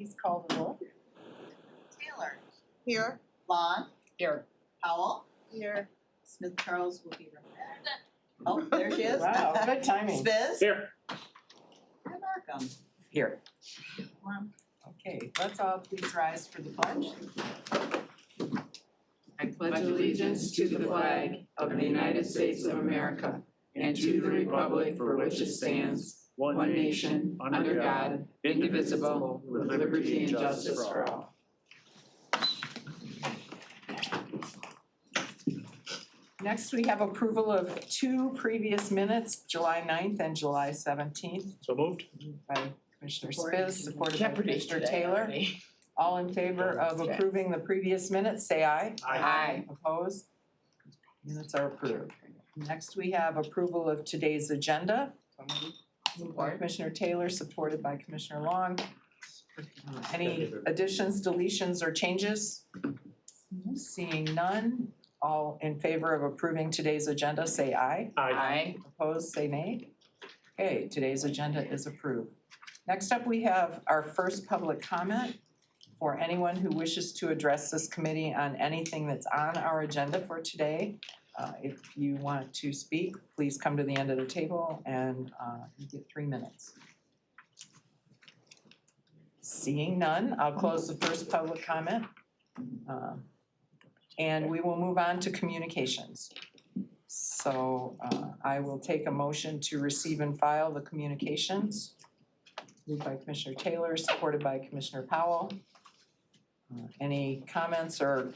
Please call the roll. Taylor. Here. Vaughn. Here. Powell. Here. Smith Charles will be right back. Oh, there she is. Wow, good timing. Spiz. Here. And Markham. Here. Okay, let's all please rise for the pledge. I pledge allegiance to the flag of the United States of America and to the republic for which it stands, one nation, under God, indivisible, with liberty and justice for all. Next, we have approval of two previous minutes, July 9th and July 17th, So moved. by Commissioner Spiz, supported by Commissioner Taylor. All in favor of approving the previous minutes, say aye. Aye. Opposed? Minutes are approved. Next, we have approval of today's agenda. Moved by Commissioner Taylor, supported by Commissioner Long. Any additions, deletions, or changes? Seeing none, all in favor of approving today's agenda, say aye. Aye. Opposed, say nay. Okay, today's agenda is approved. Next up, we have our first public comment for anyone who wishes to address this committee on anything that's on our agenda for today. If you want to speak, please come to the end of the table and you get 3 minutes. Seeing none, I'll close the first public comment. And we will move on to communications. So I will take a motion to receive and file the communications. Moved by Commissioner Taylor, supported by Commissioner Powell. Any comments or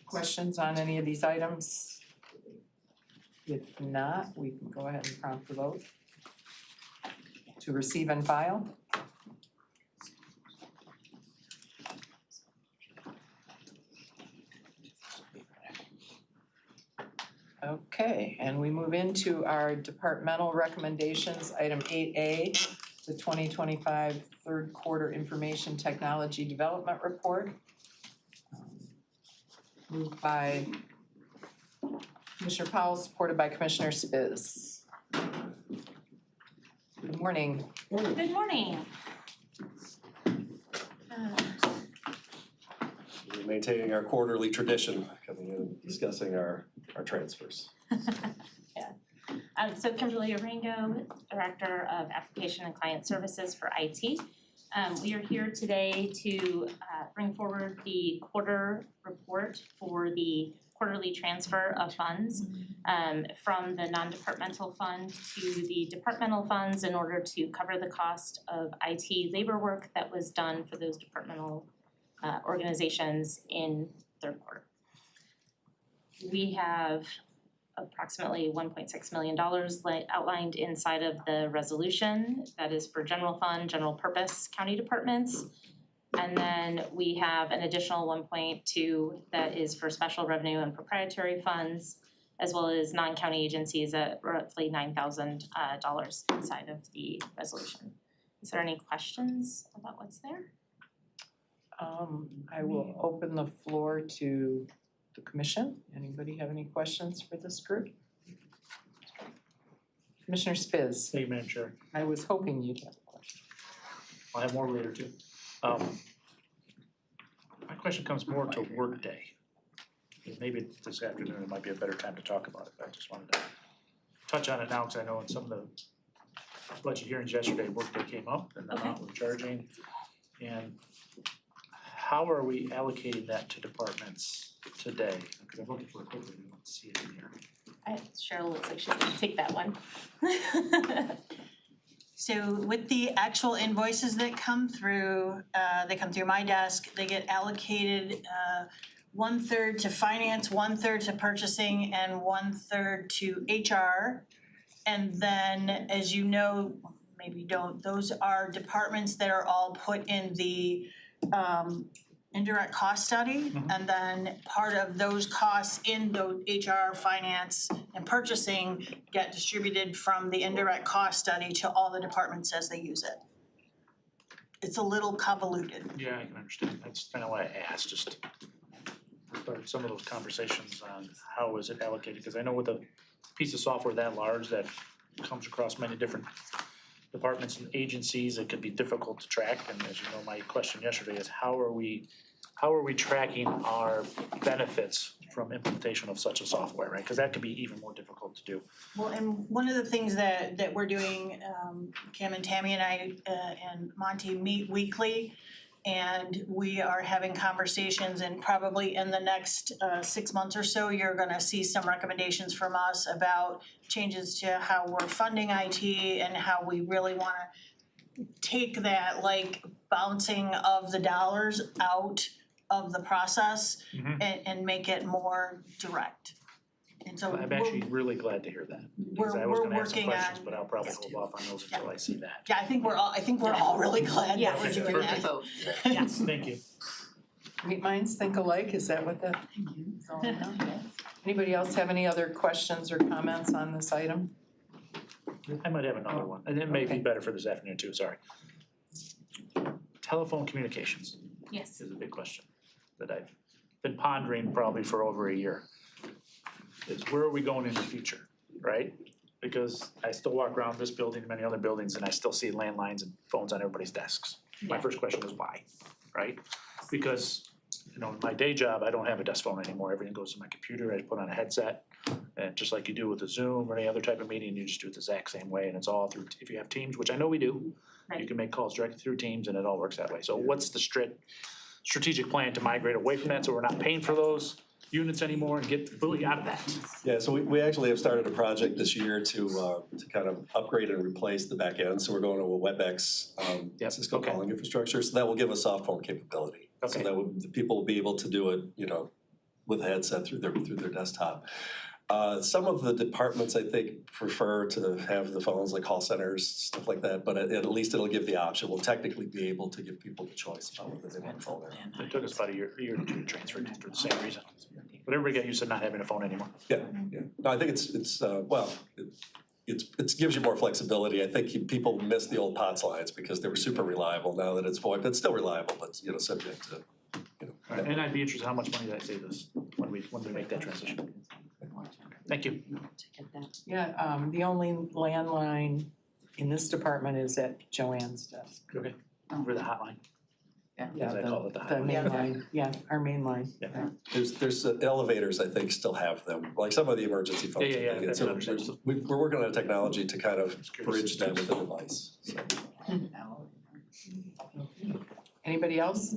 questions on any of these items? If not, we can go ahead and prompt the vote. To receive and file. Okay, and we move into our departmental recommendations, item 8A, the 2025 third quarter information technology development report. Moved by Commissioner Powell, supported by Commissioner Spiz. Good morning. Good morning. We're maintaining our quarterly tradition, coming in and discussing our transfers. So Kimberly Orengo, Director of Application and Client Services for IT. We are here today to bring forward the quarter report for the quarterly transfer of funds from the non-departmental fund to the departmental funds in order to cover the cost of IT labor work that was done for those departmental organizations in third quarter. We have approximately $1.6 million outlined inside of the resolution that is for general fund, general purpose county departments. And then we have an additional 1.2 that is for special revenue and proprietary funds, as well as non-county agencies at roughly $9,000 inside of the resolution. Is there any questions about what's there? I will open the floor to the commission. Anybody have any questions for this group? Commissioner Spiz, Thank you, Madam Chair. I was hoping you'd have a question. I'll have more later too. My question comes more to workday. Maybe this afternoon it might be a better time to talk about it, but I just wanted to touch on it now because I know in some of the budget hearings yesterday, workday came up and the amount we're charging. And how are we allocating that to departments today? Because I'm looking for it quickly, I don't see it in here. Cheryl looks like she's gonna take that one. So with the actual invoices that come through, they come through my desk, they get allocated 1/3 to finance, 1/3 to purchasing, and 1/3 to HR. And then, as you know, maybe you don't, those are departments that are all put in the indirect cost study. And then part of those costs in the HR, finance, and purchasing get distributed from the indirect cost study to all the departments as they use it. It's a little convoluted. Yeah, I can understand. That's kind of why I asked, just start some of those conversations on how is it allocated, because I know with a piece of software that large that comes across many different departments and agencies, it could be difficult to track. And as you know, my question yesterday is how are we tracking our benefits from implementation of such a software, right? Because that could be even more difficult to do. Well, and one of the things that we're doing, Kim and Tammy and I and Monty meet weekly, and we are having conversations, and probably in the next 6 months or so, you're gonna see some recommendations from us about changes to how we're funding IT and how we really wanna take that like bouncing of the dollars out of the process and make it more direct. And so I'm actually really glad to hear that. Because I was gonna have some questions, but I'll probably hold off on those until I see that. yeah, I think we're all really glad that we're doing that. vote. Thank you. Great minds think alike, is that what that is all about? Anybody else have any other questions or comments on this item? I might have another one, and it may be Okay. better for this afternoon too, sorry. Telephone communications Yes. is a big question that I've been pondering probably for over a year. Is where are we going in the future, right? Because I still walk around this building and many other buildings and I still see landlines and phones on everybody's desks. My first question is why, right? Because, you know, in my day job, I don't have a desk phone anymore. Everything goes to my computer. I put on a headset. And just like you do with a Zoom or any other type of meeting, you just do it the exact same way and it's all through, if you have Teams, which I know we do. You Right. can make calls directly through Teams and it all works that way. So what's the strategic plan to migrate away from that so we're not paying for those units anymore and get fully out of that? Yeah, so we actually have started a project this year to kind of upgrade and replace the back end. So we're going to a WebEx Yep, Cisco okay. calling infrastructure. So that will give us soft phone capability. So Okay. that the people will be able to do it, you know, with a headset through their desktop. Some of the departments, I think, prefer to have the phones like call centers, stuff like that, but at least it'll give the option. We'll technically be able to give people the choice about whether they want a phone or not. It took us about a year or two to transfer it for the same reason. But everybody got used to not having a phone anymore. Yeah. No, I think it gives you more flexibility. I think people miss the old POTS lines because they were super reliable. Now that it's VoIP, it's still reliable, but you know, subject to, you know. Right, and I'd be interested how much money that save us when we make that transition. Thank you. Yeah, the only landline in this department is at Joanne's desk. Okay. For the hotline. Yeah, As I call it, the the main line, yeah, our main line. Yeah. There's elevators, I think, still have them, like some of the emergency phones. Yeah, that they get. that's So understandable. we're working on a technology to kind of bridge that with the device, so. Anybody else?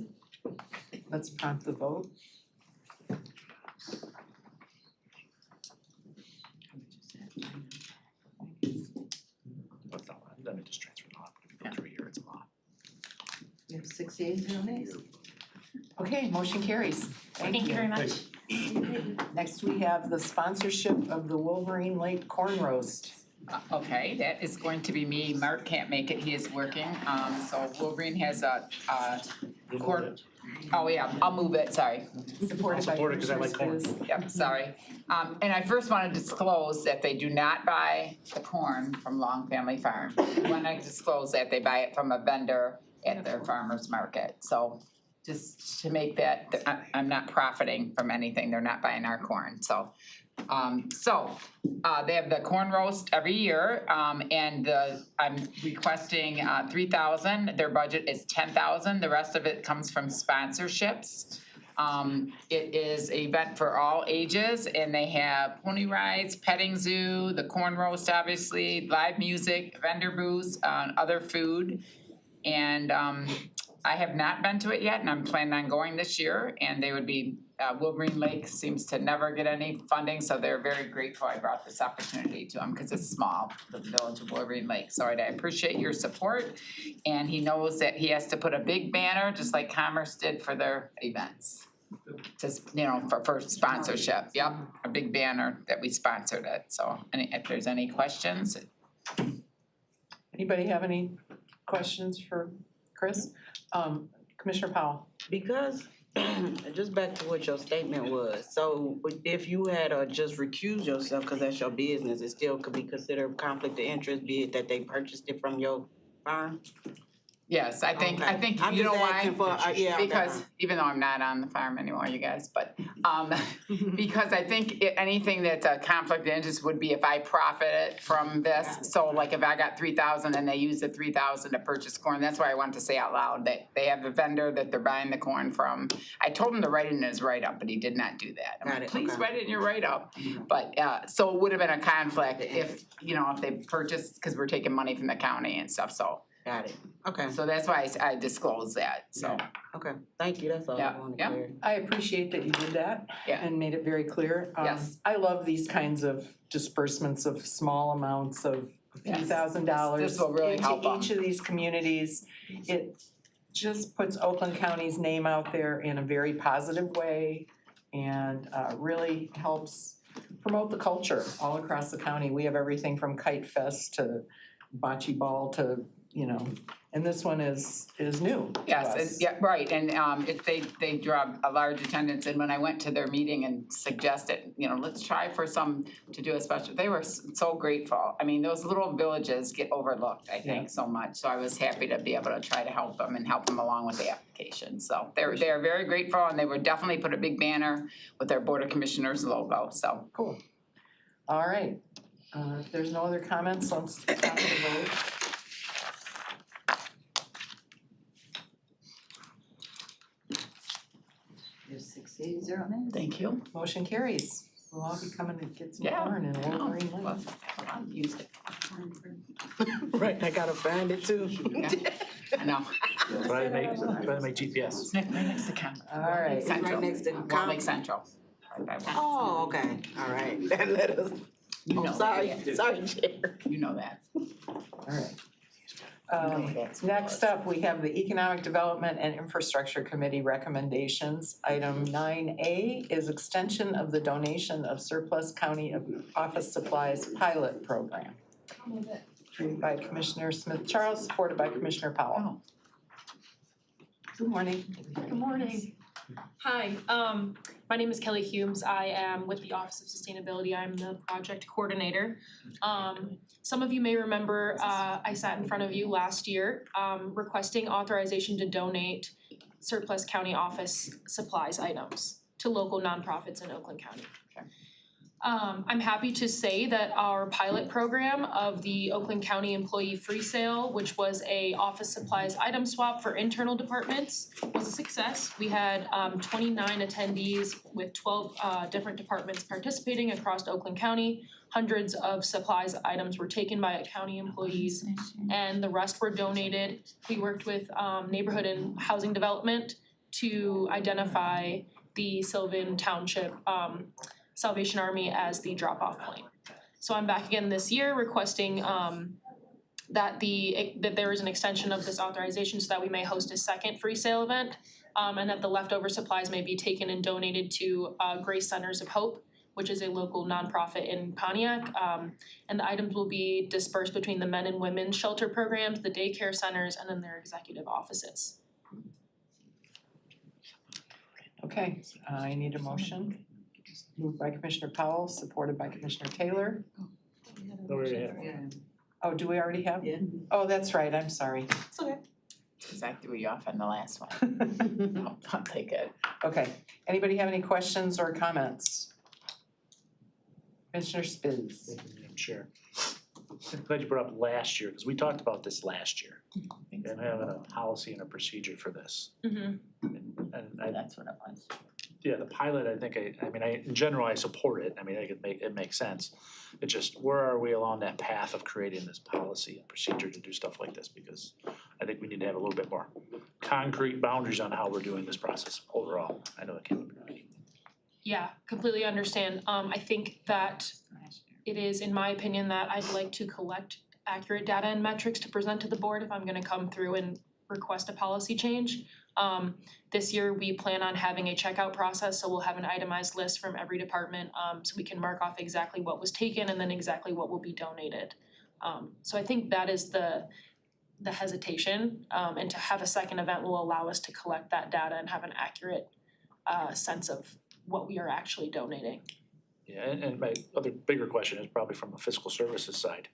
Let's prompt the vote. But no, let me just transfer it off. If you go through here, it's a lot. You have 6 yeas, 0 nays. Okay, motion carries. Thank you very much. Next, we have the sponsorship of the Wolverine Lake Corn Roast. Okay, that is going to be me. Mark can't make it, he is working. So Wolverine has a corn, oh yeah, I'll move it, sorry. Supported by I'll support it 'cause I like Commissioners corn. Fizz. Yep, sorry. And I first want to disclose that they do not buy the corn from Long Family Farm. When I disclose that, they buy it from a vendor at their farmer's market. So just to make that, I'm not profiting from anything, they're not buying our corn, so. They have the corn roast every year, and I'm requesting 3,000, their budget is 10,000, the rest of it comes from sponsorships. It is an event for all ages, and they have pony rides, petting zoo, the corn roast, obviously, live music, vendor booths, other food. And I have not been to it yet, and I'm planning on going this year, and they would be, Wolverine Lake seems to never get any funding, so they're very grateful I brought this opportunity to them, because it's small, the village of Wolverine Lake. So I appreciate your support, and he knows that he has to put a big banner, just like Commerce did for their events. Just, you know, for sponsorship, yep, a big banner that we sponsored it, so if there's any questions. Anybody have any questions for Chris? Commissioner Powell? Because, just back to what your statement was, so if you had just recused yourself, cause that's your business, it still could be considered conflict of interest, be it that they purchased it from your farm? Yes, I think I'm you know just why? asking for, yeah, okay. Because even though I'm not on the farm anymore, you guys, but because I think anything that's a conflict of interest would be if I profited from this. So like if I got 3,000 and they use the 3,000 to purchase corn, that's why I wanted to say out loud that they have the vendor that they're buying the corn from. I told him to write it in his write-up, but he did not do that. I'm Got like, it, please okay. write it in your write-up. But so it would have been a conflict if, if they purchased, because we're taking money from the county and stuff, so. Got it, okay, So that's why I disclosed that, so, okay, thank you, that's all I Yeah, wanted yeah. to hear. I appreciate that you did that Yeah. and made it very clear. Yes. I love these kinds of disbursements of small amounts of a few Yes. $1,000s This will really help 'em. into each of these communities. It just puts Oakland County's name out there in a very positive way and really helps promote the culture all across the county. We have everything from Kite Fest to bocce ball to, and this one is new to yes, us. yeah, right, and they draw a large attendance, and when I went to their meeting and suggested, let's try for some to do a special, they were so grateful. I mean, those little villages get overlooked, I think, so much, so I was happy to be able to try to help them and help them along with the application, so they're very grateful, and they would definitely put a big banner with their Board of Commissioners logo, so. Cool. All right. If there's no other comments, let's come to the vote. There's 6-0 now. Thank you. Motion carries. We'll all be coming to get some Yeah. corn and Wolverine Lake. Well, I've used it, Right, I gotta find it too. I know. Try to make GPS. Right next to Ken. All right. Central. next to Wall Lake Central. Right by Wall. Oh, okay, all right, that let us, You know sorry, that. sorry, Chair. You know that. All right. Next up, we have the Economic Development and Infrastructure Committee recommendations. Item 9A is extension of the donation of surplus county office supplies pilot program. Moved by Commissioner Smith Charles, supported by Commissioner Powell. Good morning. Good morning. Hi, my name is Kelly Humes. I am with the Office of Sustainability. I'm the project coordinator. Some of you may remember, I sat in front of you last year, requesting authorization to donate surplus county office supplies items to local nonprofits in Oakland County. I'm happy to say that our pilot program of the Oakland County Employee Free Sale, which was a office supplies item swap for internal departments, was a success. We had 29 attendees with 12 different departments participating across Oakland County. Hundreds of supplies items were taken by county employees and the rest were donated. We worked with Neighborhood and Housing Development to identify the Sylvan Township Salvation Army as the drop-off point. So I'm back again this year requesting that there is an extension of this authorization so that we may host a second free sale event, and that the leftover supplies may be taken and donated to Grace Centers of Hope, which is a local nonprofit in Pontiac. And the items will be dispersed between the men and women's shelter programs, the daycare centers, and then their executive offices. Okay, I need a motion. Moved by Commissioner Powell, supported by Commissioner Taylor. No, we already had one. Oh, do we already have? Yeah. Oh, that's right, I'm sorry. Cause I threw you off on the last one. I'll take it. Okay, anybody have any questions or comments? Commissioner Spiz. Madam Chair. I'm glad you brought up last year, because we talked about this last year, and having a policy and a procedure for this. Mm-hmm. And I, That's what it was. yeah, the pilot, I think, in general, I support it, it makes sense. It's just, where are we along that path of creating this policy and procedure to do stuff like this? Because I think we need to have a little bit more concrete boundaries on how we're doing this process overall. I know it came up. Yeah, completely understand. I think that it is, in my opinion, that I'd like to collect accurate data and metrics to present to the board if I'm gonna come through and request a policy change. This year, we plan on having a checkout process, so we'll have an itemized list from every department, so we can mark off exactly what was taken and then exactly what will be donated. So I think that is the hesitation, and to have a second event will allow us to collect that data and have an accurate sense of what we are actually donating. Yeah, and my other bigger question is probably from the fiscal services side,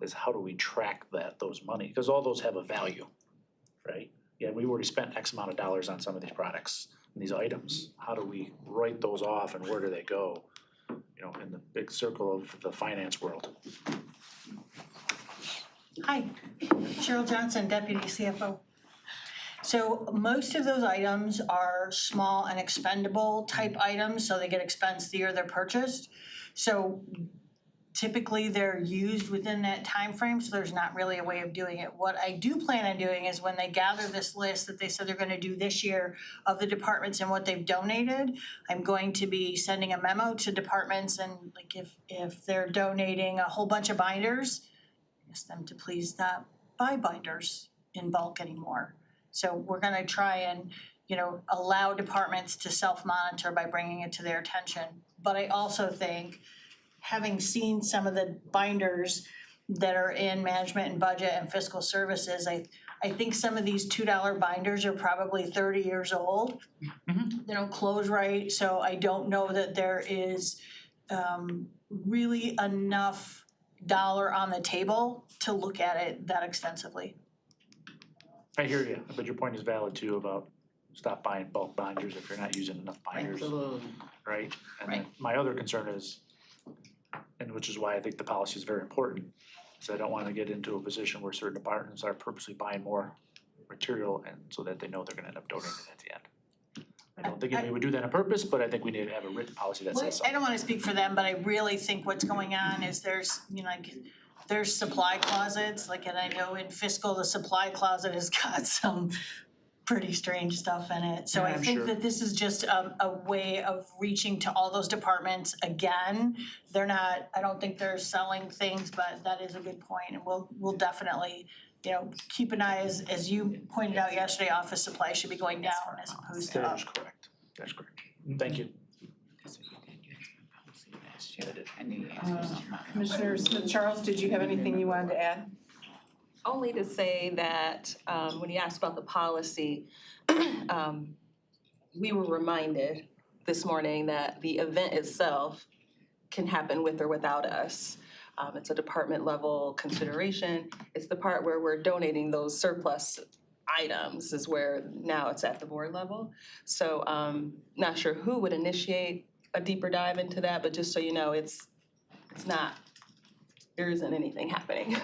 is how do we track those money? Because all those have a value. right? Yeah, we already spent X amount of dollars on some of these products, and these items. How do we write those off and where do they go? You know, in the big circle of the finance world. Hi, Cheryl Johnson, Deputy CFO. So most of those items are small and expendable type items, so they get expensed the year they're purchased. So typically they're used within that time frame, so there's not really a way of doing it. What I do plan on doing is when they gather this list that they said they're gonna do this year of the departments and what they've donated, I'm going to be sending a memo to departments and like if they're donating a whole bunch of binders, ask them to please not buy binders in bulk anymore. So we're gonna try and, allow departments to self-monitor by bringing it to their attention. But I also think, having seen some of the binders that are in management and budget and fiscal services, I think some of these $2 binders are probably 30 years old. They don't close right, so I don't know that there is really enough dollar on the table to look at it that extensively. I hear you, but your point is valid too about stop buying bulk binders if you're not using enough binders, Absolutely. right? And then my other concern is, and which is why I think the policy is very important, is I don't wanna get into a position where certain departments are purposely buying more material and so that they know they're gonna end up donating it at the end. I don't think we would do that on purpose, but I think we need to have a written policy that says I something. don't wanna speak for them, but I really think what's going on is there's supply closets, and I know in fiscal, the supply closet has got some pretty strange stuff in it. So Yeah, I I'm think sure. that this is just a way of reaching to all those departments again. I don't think they're selling things, but that is a good point, and we'll definitely, keep an eye, as you pointed out yesterday, office supply should be going down as opposed to That up. is correct, that's correct. Thank you. Commissioner Smith Charles, did you have anything you wanted to add? Only to say that when you asked about the policy, we were reminded this morning that the event itself can happen with or without us. It's a department level consideration. It's the part where we're donating those surplus items is where now it's at the board level. So not sure who would initiate a deeper dive into that, but just so you know, it's not, there isn't anything happening.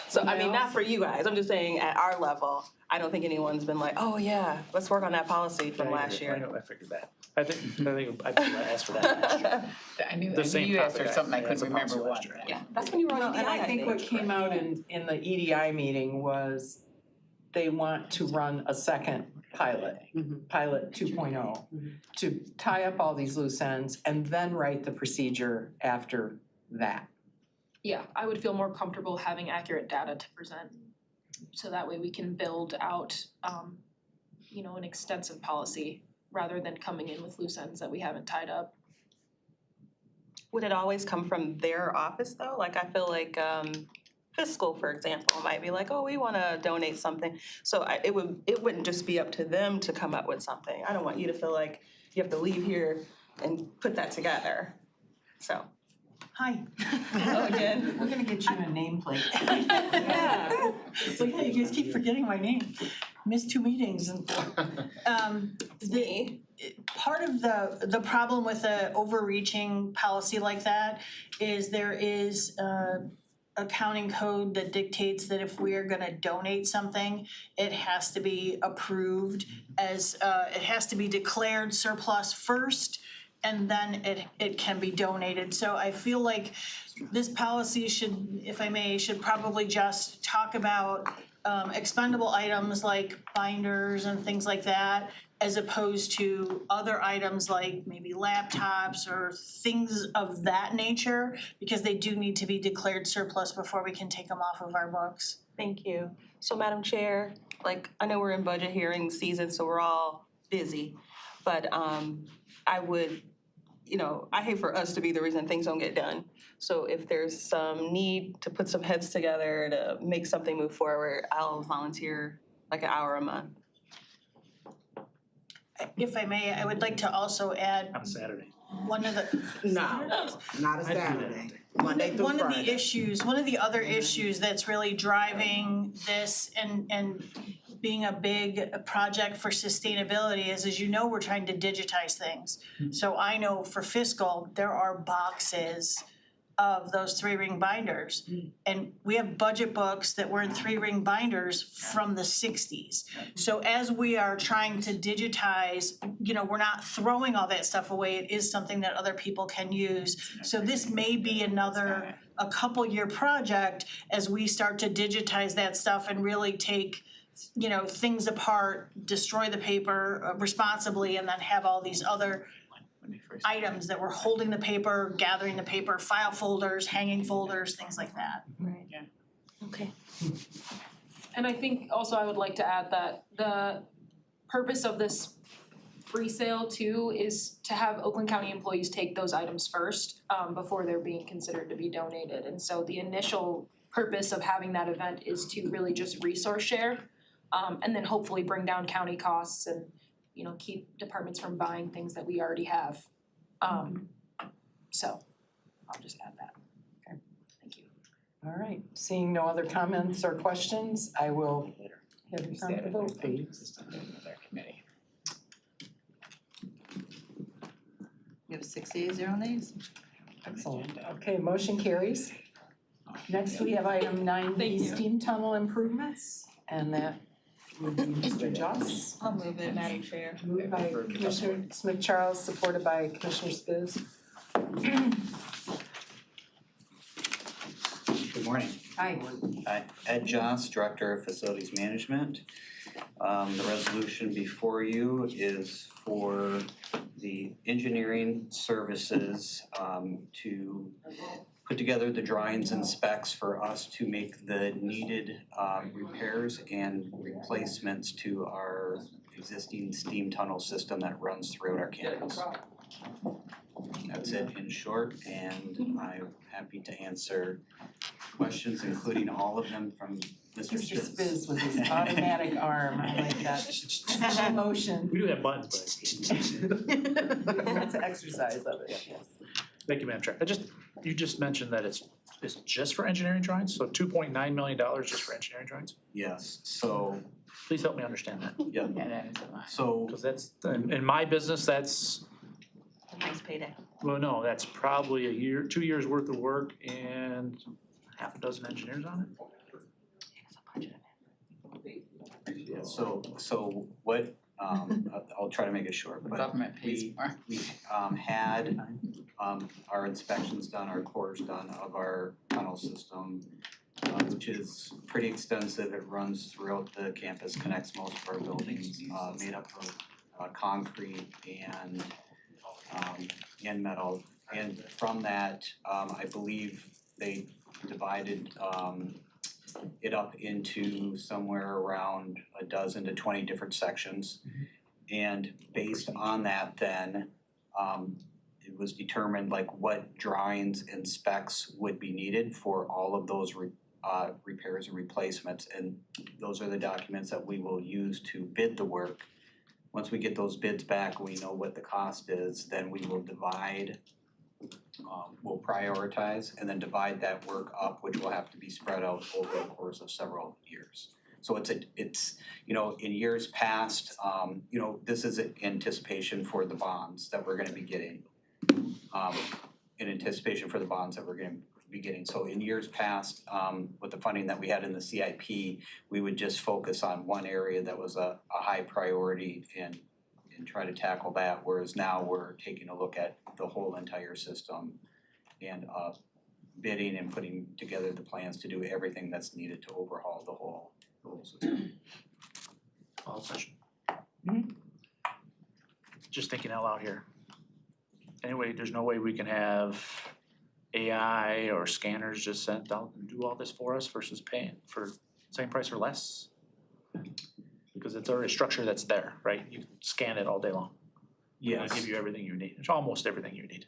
So I mean, not for you guys, I'm just saying at our level, I don't think anyone's been like, oh yeah, let's work on that policy from last I year. know, I figured that. I think I asked for that last year. I knew The same you asked for topic, something I that's couldn't a policy remember last what. year. Yeah, that's when you were on Well, EDI, and I think what came out in the EDI meeting was they want to run a second pilot, pilot 2.0, to tie up all these loose ends and then write the procedure after that. Yeah, I would feel more comfortable having accurate data to present. So that way we can build out, an extensive policy rather than coming in with loose ends that we haven't tied up. Would it always come from their office though? Like I feel like fiscal, for example, might be like, oh, we wanna donate something. So it wouldn't just be up to them to come up with something. I don't want you to feel like you have to leave here and put that together. So. Hi. Hello again. We're gonna get you a nameplate. Yeah. So yeah, you guys keep forgetting my name. Missed 2 meetings and part of the problem with a overreaching policy like that is there is accounting code that dictates that if we are gonna donate something, it has to be approved as it has to be declared surplus first, and then it can be donated. So I feel like this policy should, if I may, should probably just talk about expendable items like binders and things like that, as opposed to other items like maybe laptops or things of that nature, because they do need to be declared surplus before we can take them off of our books. Thank you. So Madam Chair, I know we're in budget hearing season, so we're all busy. But I would, I hate for us to be the reason things don't get done. So if there's some need to put some heads together to make something move forward, I'll volunteer an hour a month. If I may, I would like to also add On Saturday. one of the. No, not a I'd do that Saturday, all day. Monday through One of the Friday. issues, one of the other issues that's really driving this and being a big project for sustainability is, as you know, we're trying to digitize things. So I know for fiscal, there are boxes of those 3-ring binders. And we have budget books that were in 3-ring binders from the 60s. So as we are trying to digitize, we're not throwing all that stuff away. It is something that other people can use. So this may be a couple year project as we start to digitize that stuff and really take things apart, destroy the paper responsibly, and then have all these other items that we're holding the paper, gathering the paper, file folders, hanging folders, things like that. Right. Yeah. Okay. And I think also I would like to add that the purpose of this free sale too is to have Oakland County employees take those items first before they're being considered to be donated. And so the initial purpose of having that event is to really just resource share and then hopefully bring down county costs and keep departments from buying things that we already have. So I'll just add that. Okay. Thank you. All right, seeing no other comments or questions, I will have you come to vote, please. You have 6 yeas, 0 nays? Excellent. Okay, motion carries. Next, we have item 9B, Thank you. steam tunnel improvements, and that would be Mr. Joss. I'll move it, Madam Chair. Moved by Commissioner Smith Charles, supported by Commissioner Spiz. Good morning. Hi. Ed Joss, Director of Facilities Management. The resolution before you is for the engineering services to put together the drawings and specs for us to make the needed repairs and replacements to our existing steam tunnel system that runs throughout our campus. That's it in short, and I'm happy to answer questions, including all of them from Mr. Mr. Spiz. Spiz with his automatic arm, I like that. Motion. We do have buttons, but. That's an exercise of it, yes. Thank you, Madam Chair. You just mentioned that it's just for engineering drawings, so $2.9 million just for engineering drawings? Yes, so, Please help me understand that, yeah, Yeah, that is a lot. so because that's, in my business, that's, Nice payday. well, no, that's probably a year, 2 years worth of work and half a dozen engineers on it. yeah, so what, I'll try to make it short, The but government pays more. we had our inspections done, our cores done of our tunnel system, which is pretty extensive. It runs throughout the campus, connects most of our buildings, made up of concrete and metal. And from that, I believe they divided it up into somewhere around a dozen to 20 different sections. And based on that then, it was determined like what drawings and specs would be needed for all of those repairs and replacements. And those are the documents that we will use to bid the work. Once we get those bids back, we know what the cost is, then we will divide, we'll prioritize and then divide that work up, which will have to be spread out over the course of several years. So it's in years past, this is in anticipation for the bonds that we're gonna be getting. In anticipation for the bonds that we're gonna be getting. So in years past, with the funding that we had in the CIP, we would just focus on one area that was a high priority and try to tackle that, whereas now we're taking a look at the whole entire system and bidding and putting together the plans to do everything that's needed to overhaul the whole system. Follow-up question. Just thinking out loud here. Anyway, there's no way we can have AI or scanners just sent out and do all this for us versus paying for same price or less? Because it's already a structure that's there, right? You can scan it all day long. Yes. It'll give you everything you need. It's almost everything you need.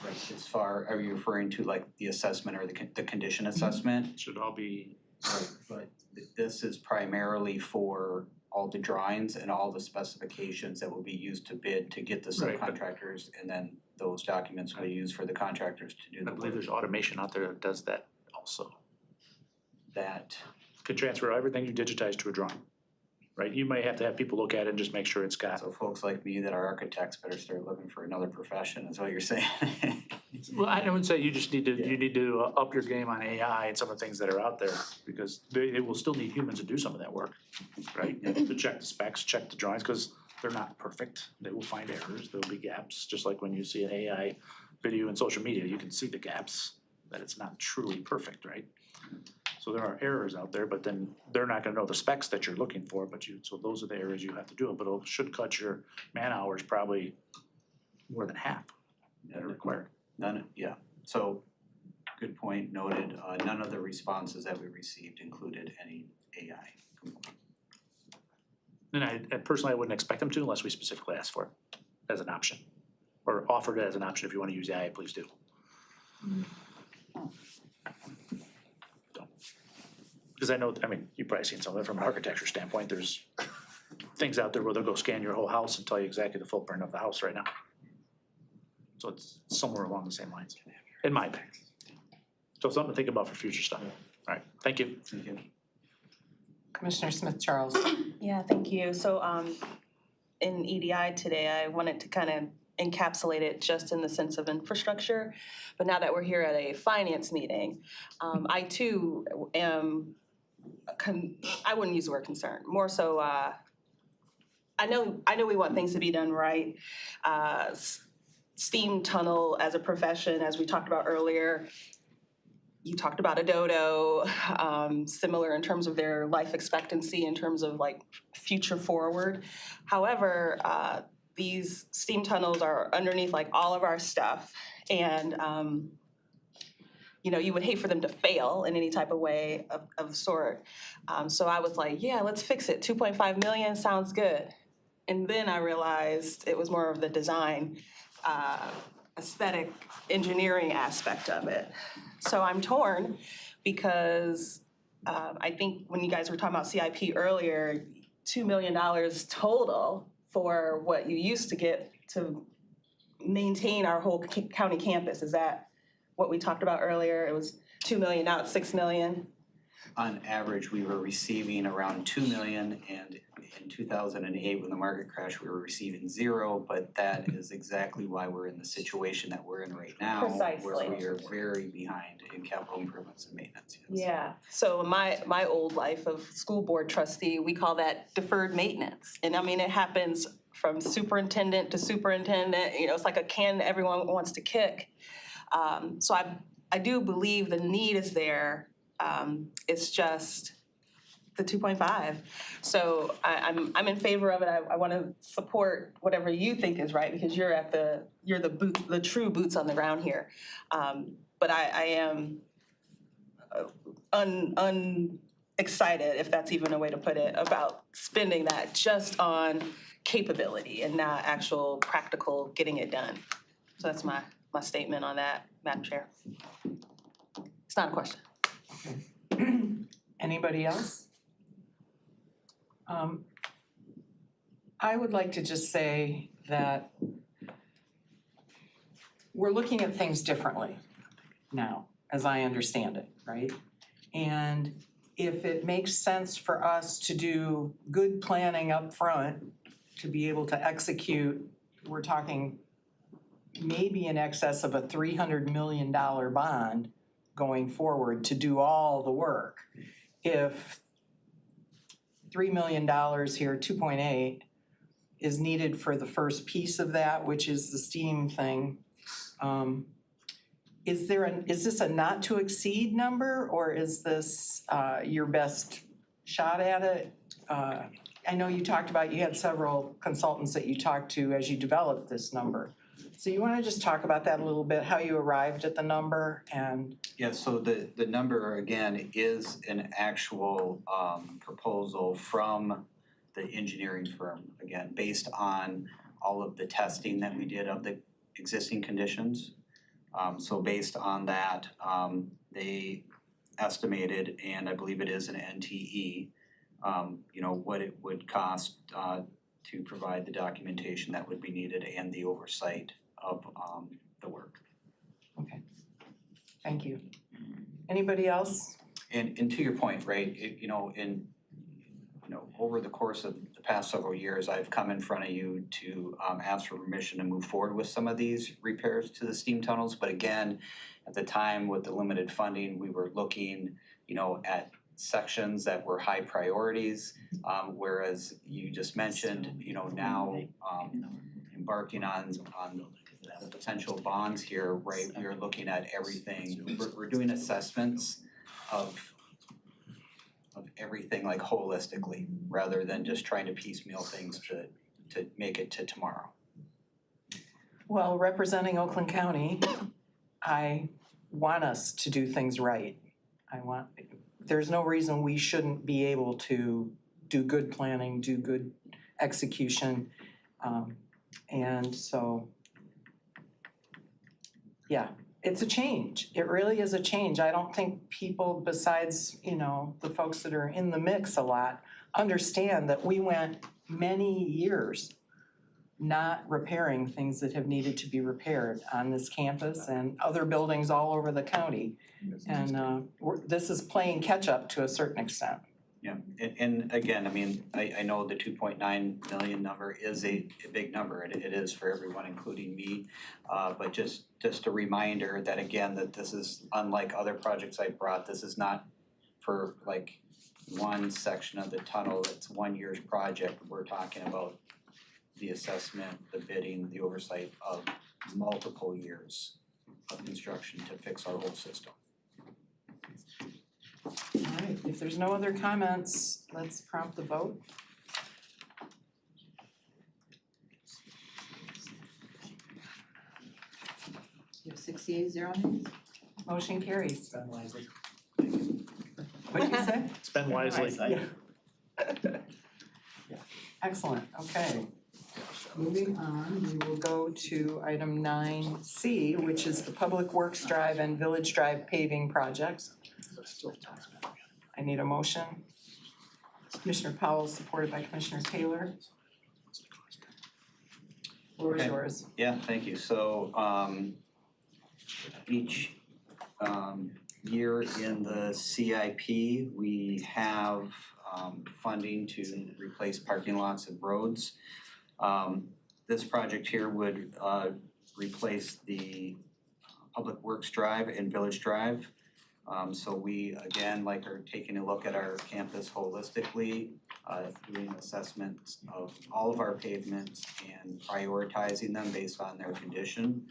Right, as far, are you referring to like the assessment or the condition assessment? It should all be, Right, but this is primarily for all the drawings and all the specifications that will be used to bid to get the Right, but- subcontractors, and then those documents will be used for the contractors to do I the believe work. there's automation out there that does that also. That, could transfer everything you digitize to a drawing, right? You may have to have people look at it and just make sure it's got. So folks like me that are architects better start looking for another profession, is what you're saying. Well, I wouldn't say you just need to, you need to up your game on AI and some of the things that are out there, because they will still need humans to do some of that work, right? To check the specs, check the drawings, because they're not perfect. They will find errors, there'll be gaps, just like when you see an AI video in social media, you can see the gaps, that it's not truly perfect, right? So there are errors out there, but then they're not gonna know the specs that you're looking for, so those are the areas you have to do it, but it should cut your man hours probably more than half that are required. So, good point, noted. None of the responses that we received included any AI component. And I personally, I wouldn't expect them to unless we specifically ask for it as an option. Or offered it as an option. If you wanna use AI, please do. Because I know, I mean, you've probably seen some of it from an architecture standpoint, there's things out there where they'll go scan your whole house and tell you exactly the footprint of the house right now. So it's somewhere along the same lines, in my opinion. So something to think about for future stuff. All right, thank you. Thank you. Commissioner Smith Charles. Yeah, thank you. So in EDI today, I wanted to kind of encapsulate it just in the sense of infrastructure. But now that we're here at a finance meeting, I too am, I wouldn't use the word concerned, more so I know we want things to be done right. Steam tunnel as a profession, as we talked about earlier, you talked about a dodo, similar in terms of their life expectancy, in terms of like future forward. However, these steam tunnels are underneath like all of our stuff, and you know, you would hate for them to fail in any type of way of sort. So I was like, yeah, let's fix it. 2.5 million sounds good. And then I realized it was more of the design, aesthetic, engineering aspect of it. So I'm torn because I think when you guys were talking about CIP earlier, $2 million total for what you used to get to maintain our whole county campus. Is that what we talked about earlier? It was 2 million, now it's 6 million. On average, we were receiving around 2 million, and in 2008, when the market crashed, we were receiving 0, but that is exactly why we're in the situation that we're in right now. Precisely. Where we are very behind in capital improvements and maintenance. Yes. Yeah, so my old life of school board trustee, we call that deferred maintenance. And I mean, it happens from superintendent to superintendent, you know, it's like a can everyone wants to kick. So I do believe the need is there. It's just the 2.5. So I'm in favor of it. I want to support whatever you think is right, because you're the true boots on the ground here. But I am excited, if that's even a way to put it, about spending that just on capability and not actual practical getting it done. So that's my statement on that, Madam Chair. It's not a question. Anybody else? I would like to just say that we're looking at things differently now, as I understand it, right? And if it makes sense for us to do good planning up front to be able to execute, we're talking maybe in excess of a $300 million bond going forward to do all the work. If $3 million here, 2.8, is needed for the first piece of that, which is the STEAM thing, is this a not to exceed number, or is this your best shot at it? I know you talked about, you had several consultants that you talked to as you developed this number. So you wanna just talk about that a little bit, how you arrived at the number and? Yeah, so the number again is an actual proposal from the engineering firm, again, based on all of the testing that we did of the existing conditions. So based on that, they estimated, and I believe it is an NTE, you know, what it would cost to provide the documentation that would be needed and the oversight of the work. Okay, thank you. Anybody else? And to your point, right, over the course of the past several years, I've come in front of you to ask for permission to move forward with some of these repairs to the steam tunnels. But again, at the time with the limited funding, we were looking, at sections that were high priorities. Whereas you just mentioned, now embarking on the potential bonds here, right? We're looking at everything. We're doing assessments of everything like holistically, rather than just trying to piecemeal things to make it to tomorrow. Well, representing Oakland County, I want us to do things right. There's no reason we shouldn't be able to do good planning, do good execution. And so, yeah, it's a change. It really is a change. I don't think people besides, the folks that are in the mix a lot understand that we went many years not repairing things that have needed to be repaired on this campus and other buildings all over the county. And this is playing catch up to a certain extent. Yeah, and again, I know the 2.9 million number is a big number. It is for everyone, including me. But just a reminder that again, that this is unlike other projects I brought. This is not for like one section of the tunnel. It's 1 year's project. We're talking about the assessment, the bidding, the oversight of multiple years of construction to fix our whole system. All right, if there's no other comments, let's prompt the vote. You have 68 nays? Motion carries. Spend wisely. What'd you say? Spend wisely. Yeah. Excellent, okay. Moving on, we will go to item 9C, which is the Public Works Drive and Village Drive paving projects. I need a motion. Commissioner Powell, supported by Commissioner Taylor. Floor is Okay. yours. Yeah, thank you. So each year in the CIP, we have funding to replace parking lots and roads. This project here would replace the Public Works Drive and Village Drive. So we, again, are taking a look at our campus holistically, doing assessments of all of our pavements and prioritizing them based on their condition.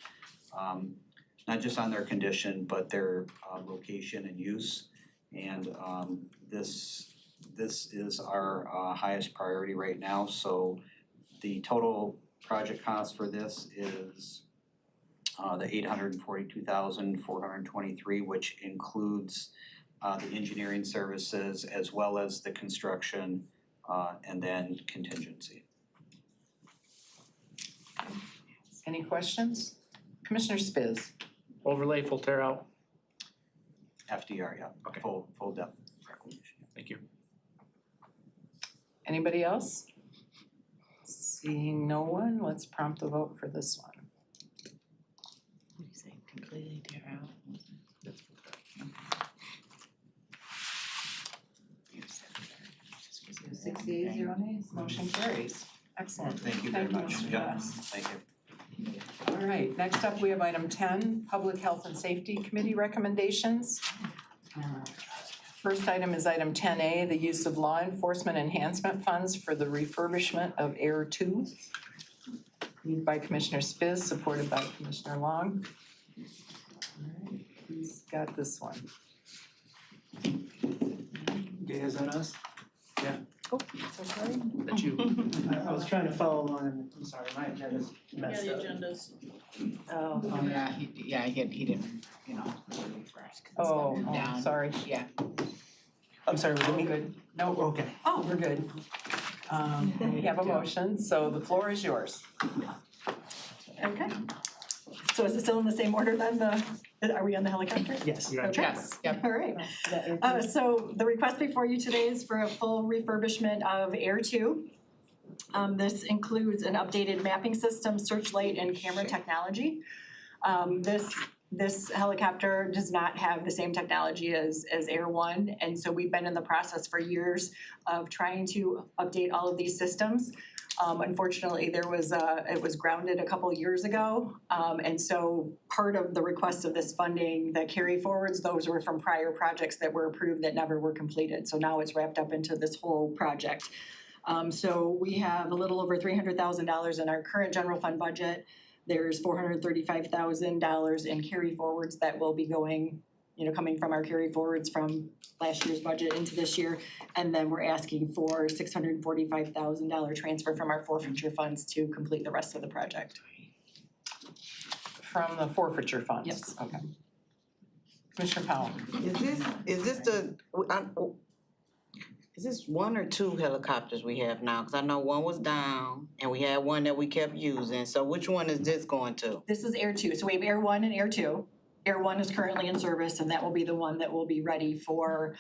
Not just on their condition, but their location and use. And this is our highest priority right now. So the total project cost for this is the $842,423, which includes the engineering services as well as the construction and then contingency. Any questions? Commissioner Spiz. Overlay, full tear out. FDR, yeah, Okay. full depth reclamation. Thank you. Anybody else? Seeing no one, let's prompt the vote for this one. What do you say, completely tear out? 68 nays? Motion carries. Excellent. Thank you very much. Mr. Yeah, Doss. thank you. All right, next up, we have item 10, Public Health and Safety Committee recommendations. First item is item 10A, the use of law enforcement enhancement funds for the refurbishment of Air 2. Moved by Commissioner Spiz, supported by Commissioner Long. All right, who's got this one? Okay, is that us? Oh, so sorry. That's you. I was trying to follow along, and I'm sorry, my agenda's messed up. agendas. Oh, yeah, he didn't, refresh. Oh, Down. sorry. Yeah. I'm sorry, We're we good. No, Okay. oh, we're good. We have a motion, so the floor is yours. Okay. So is it still in the same order then, are we on the helicopter? Yes. You're on Okay. Yes, yep. All right. So the request before you today is for a full refurbishment of Air 2. This includes an updated mapping system, searchlight, and camera technology. This This helicopter does not have the same technology as Air One, and so we've been in the process for years of trying to update all of these systems. Unfortunately, it was grounded a couple years ago, and so part of the request of this funding, the carry forwards, those were from prior projects that were approved that never were completed, so now it's wrapped up into this whole project. So we have a little over $300,000 in our current general fund budget. There's $435,000 in carry forwards that will be going, coming from our carry forwards from last year's budget into this year. And then we're asking for $645,000 transfer from our forfeiture funds to complete the rest of the project. From the forfeiture funds? Yes. Okay. Commissioner Powell? Is this one or two helicopters we have now? Cause I know one was down and we had one that we kept using. So which one is this going to? This is Air Two, so we have Air One and Air Two. Air One is currently in service, and that will be the one that will be ready for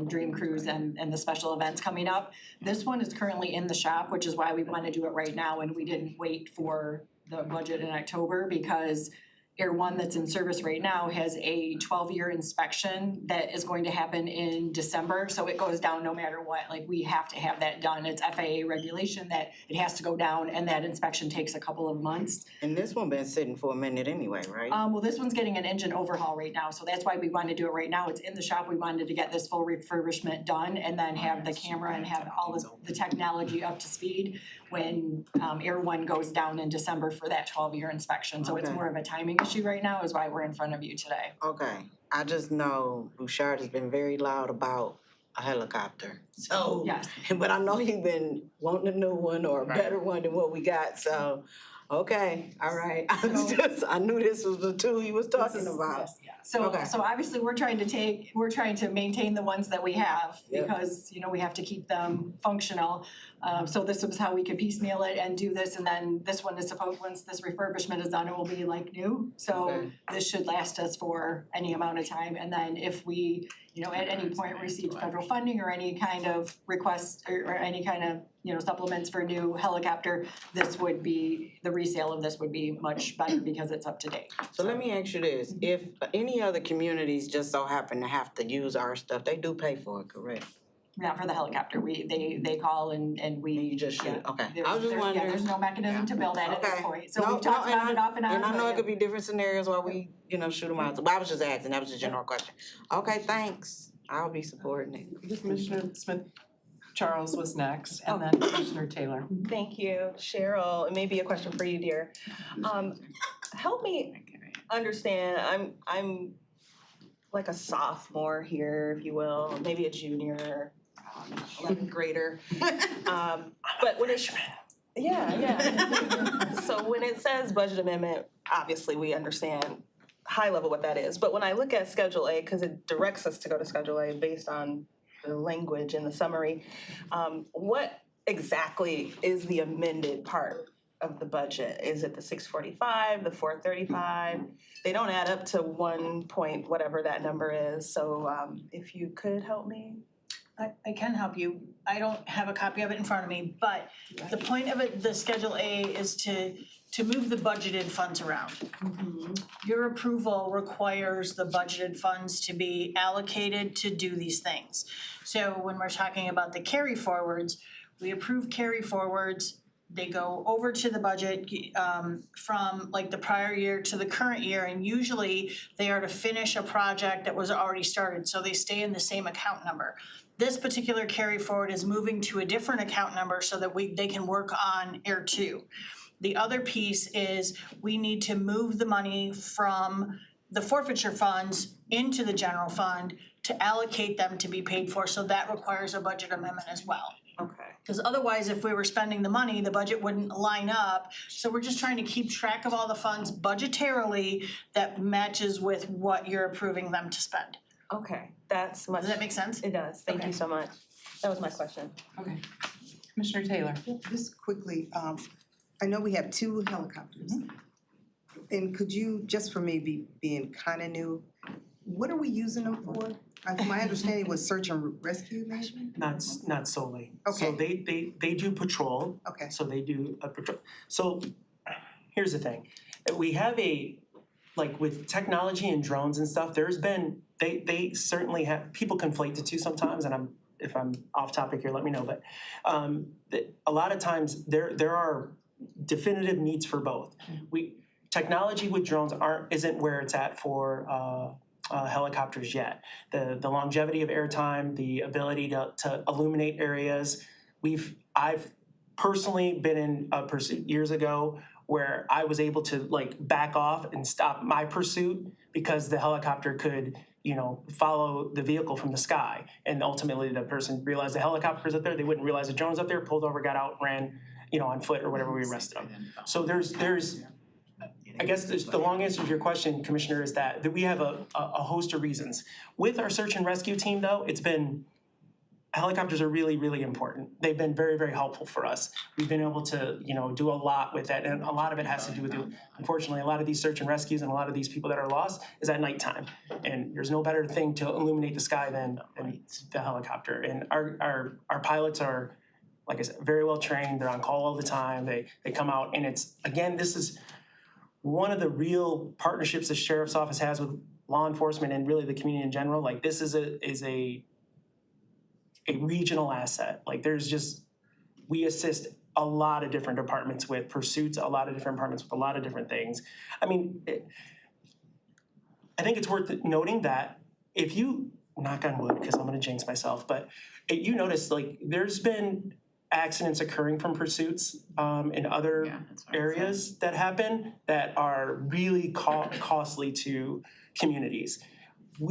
Dream Cruise and the special events coming up. This one is currently in the shop, which is why we want to do it right now, and we didn't wait for the budget in October, because Air One that's in service right now has a 12-year inspection that is going to happen in December, so it goes down no matter what. Like, we have to have that done. It's FAA regulation that it has to go down, and that inspection takes a couple of months. And this one been sitting for a minute anyway, right? Well, this one's getting an engine overhaul right now, so that's why we wanted to do it right now. It's in the shop. We wanted to get this full refurbishment done and then have the camera and have all of the technology up to speed when Air One goes down in December for that 12-year inspection. So it's Okay. more of a timing issue right now, is why we're in front of you today. Okay, I just know Bouchard has been very loud about a helicopter. So, Yes. but I know you've been wanting a new one or a better one than what we got, so, okay, all right. I knew this was the two he was talking about. So, Okay. so obviously, we're trying to maintain the ones that we have, Yep. because, we have to keep them functional. So this was how we could piecemeal it and do this, and then this one is supposed, once this refurbishment is done, it will be like new. So Okay. this should last us for any amount of time, and then if we, at any point receive federal funding or any kind of request or any kind of, supplements for a new helicopter, this would be, the resale of this would be much better because it's up to date. So let me ask you this, if any other communities just so happen to have to use our stuff, they do pay for it, correct? Not for the helicopter, they call and we. And you just shoot, yeah. okay. There's- I was just there's- wondering. Yeah, there's no mechanism to build that at this Okay. point, so No, we've talked no, and about it off and on. And I know but it could be different scenarios while we, shoot them out, but I was just asking, that was a general question. Okay, thanks, I'll be supporting it. Commissioner Smith Charles was next, and then Commissioner Taylor. Thank you, Cheryl. It may be a question for you, dear. Help me understand, I'm like a sophomore here, if you will, maybe a junior, 11th grader. But when it's, yeah. So when it says budget amendment, obviously we understand high level what that is. But when I look at Schedule A, because it directs us to go to Schedule A based on the language in the summary, what exactly is the amended part of the budget? Is it the 645, the 435? They don't add up to 1 point, whatever that number is. So if you could help me. I can help you. I don't have a copy of it in front of me, but the point of it, the Schedule A, is to move the budgeted funds around. Your approval requires the budgeted funds to be allocated to do these things. So when we're talking about the carry forwards, we approve carry forwards, they go over to the budget from like the prior year to the current year, and usually they are to finish a project that was already started, so they stay in the same account number. This particular carry forward is moving to a different account number so that they can work on Air 2. The other piece is we need to move the money from the forfeiture funds into the general fund to allocate them to be paid for, so that requires a budget amendment as well. Okay. Because otherwise, if we were spending the money, the budget wouldn't line up. So we're just trying to keep track of all the funds budgetarily that matches with what you're approving them to spend. Okay, that's much. Does that make sense? It does. Thank Okay. you so much. That was my question. Okay. Commissioner Taylor. Just quickly, I know we have two helicopters. And could you, just for me being kind of new, what are we using them for? My understanding was search and rescue maybe? Not solely. So Okay. they do patrol, Okay, so they do a patrol. So here's the thing, we have a like with technology and drones and stuff, there's been, they certainly have, people conflate the two sometimes, and if I'm off topic here, let me know, but a lot of times there are definitive needs for both. Technology with drones isn't where it's at for helicopters yet. The longevity of airtime, the ability to illuminate areas. I've personally been in a pursuit years ago where I was able to like back off and stop my pursuit because the helicopter could, follow the vehicle from the sky. And ultimately the person realized the helicopter's up there, they wouldn't realize the drone's up there, pulled over, got out, ran, on foot or whatever, we arrested them. So there's I guess the long answer to your question, Commissioner, is that we have a host of reasons. With our search and rescue team though, helicopters are really, really important. They've been very, very helpful for us. We've been able to, do a lot with that, and a lot of it has to do with, unfortunately, a lot of these search and rescues and a lot of these people that are lost is at nighttime. And there's no better thing to illuminate the sky than the helicopter. And our pilots are, like I said, very well trained. They're on call all the time. They come out, and this is one of the real partnerships the Sheriff's Office has with law enforcement and really the community in general. Like this is a regional asset. Like we assist a lot of different departments with pursuits, a lot of different departments with a lot of different things. I mean, I think it's worth noting that if you, knock on wood, because I'm gonna jinx myself, but you notice like there's been accidents occurring from pursuits in other areas that happen that are really costly to communities. I'm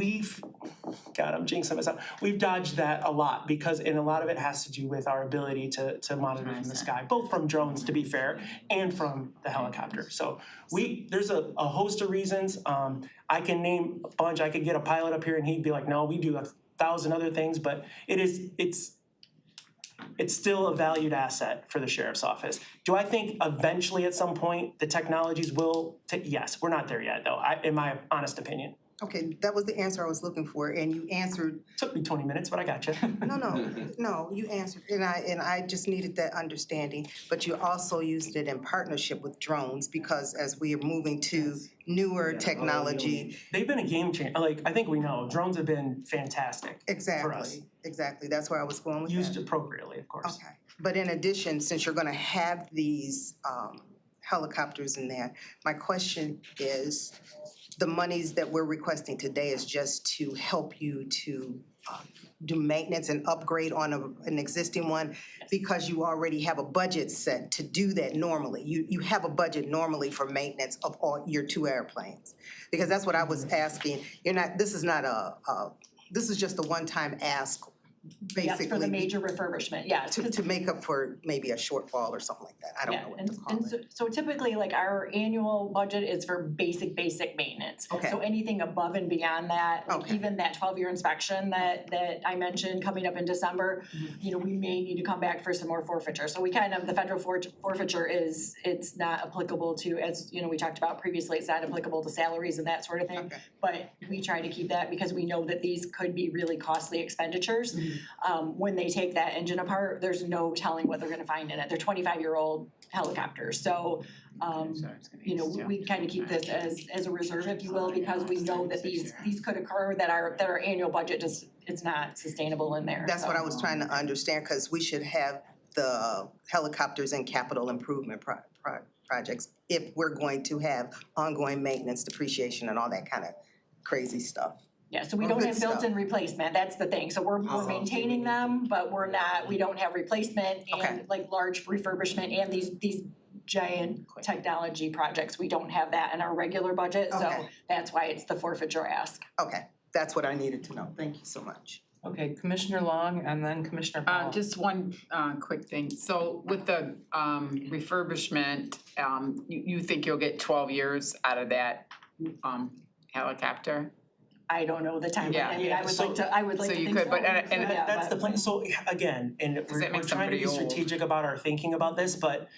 jinxing myself. We've dodged that a lot and a lot of it has to do with our ability to monitor from the sky, both from drones, to be fair, and from the helicopter. So there's a host of reasons. I can name a bunch. I could get a pilot up here and he'd be like, no, we do 1,000 other things, but it's still a valued asset for the Sheriff's Office. Do I think eventually at some point the technologies will yes, we're not there yet though, in my honest opinion. Okay, that was the answer I was looking for, and you answered. Took me 20 minutes, but I got you. No, you answered, and I just needed that understanding, but you also used it in partnership with drones, because as we are moving to newer technology. They've been a game changer, like, I think we know, drones have been fantastic for us. Exactly, that's where I was going with that. Used appropriately, of course. Okay, but in addition, since you're gonna have these helicopters in there, my question is, the monies that we're requesting today is just to help you to do maintenance and upgrade on an existing one, because you already have a budget set to do that normally. You have a budget normally for maintenance of all your 2 airplanes, because that's what I was asking. This is just a one-time ask. Basically, Yes, for the major refurbishment, yeah. To make up for maybe a shortfall or something like that. I don't know what to call it. So typically, like, our annual budget is for basic maintenance. Okay. So anything above and beyond that, like Okay. even that 12-year inspection that I mentioned coming up in December, we may need to come back for some more forfeiture. So the federal forfeiture it's not applicable to, as we talked about previously, it's not applicable to salaries and that sort of thing. Okay. But we try to keep that because we know that these could be really costly expenditures. When they take that engine apart, there's no telling what they're gonna find in it. They're 25-year-old helicopters. So, we kind of keep this as a reserve, if you will, because we know that these could occur, that our annual budget it's not sustainable in there. That's what I was trying to understand, because we should have the helicopters and capital improvement projects if we're going to have ongoing maintenance, depreciation, and all that kind of crazy stuff. Yeah, so we Or don't good have stuff. built-in replacement, that's the thing, so we're maintaining them, but we don't have replacement Okay. and like large refurbishment and these giant technology projects, we don't have that in our regular budget, so Okay. that's why it's the forfeiture ask. Okay, that's what I needed to know. Thank you so much. Okay, Commissioner Long and then Commissioner Powell. Just one quick thing. So with the refurbishment, you think you'll get 12 years out of that helicopter? I don't know the timeline, Yeah. I mean, I would like So to you think could, so. but and That's the plan. So again, and that we're makes them trying to be pretty old. strategic about our thinking about this, but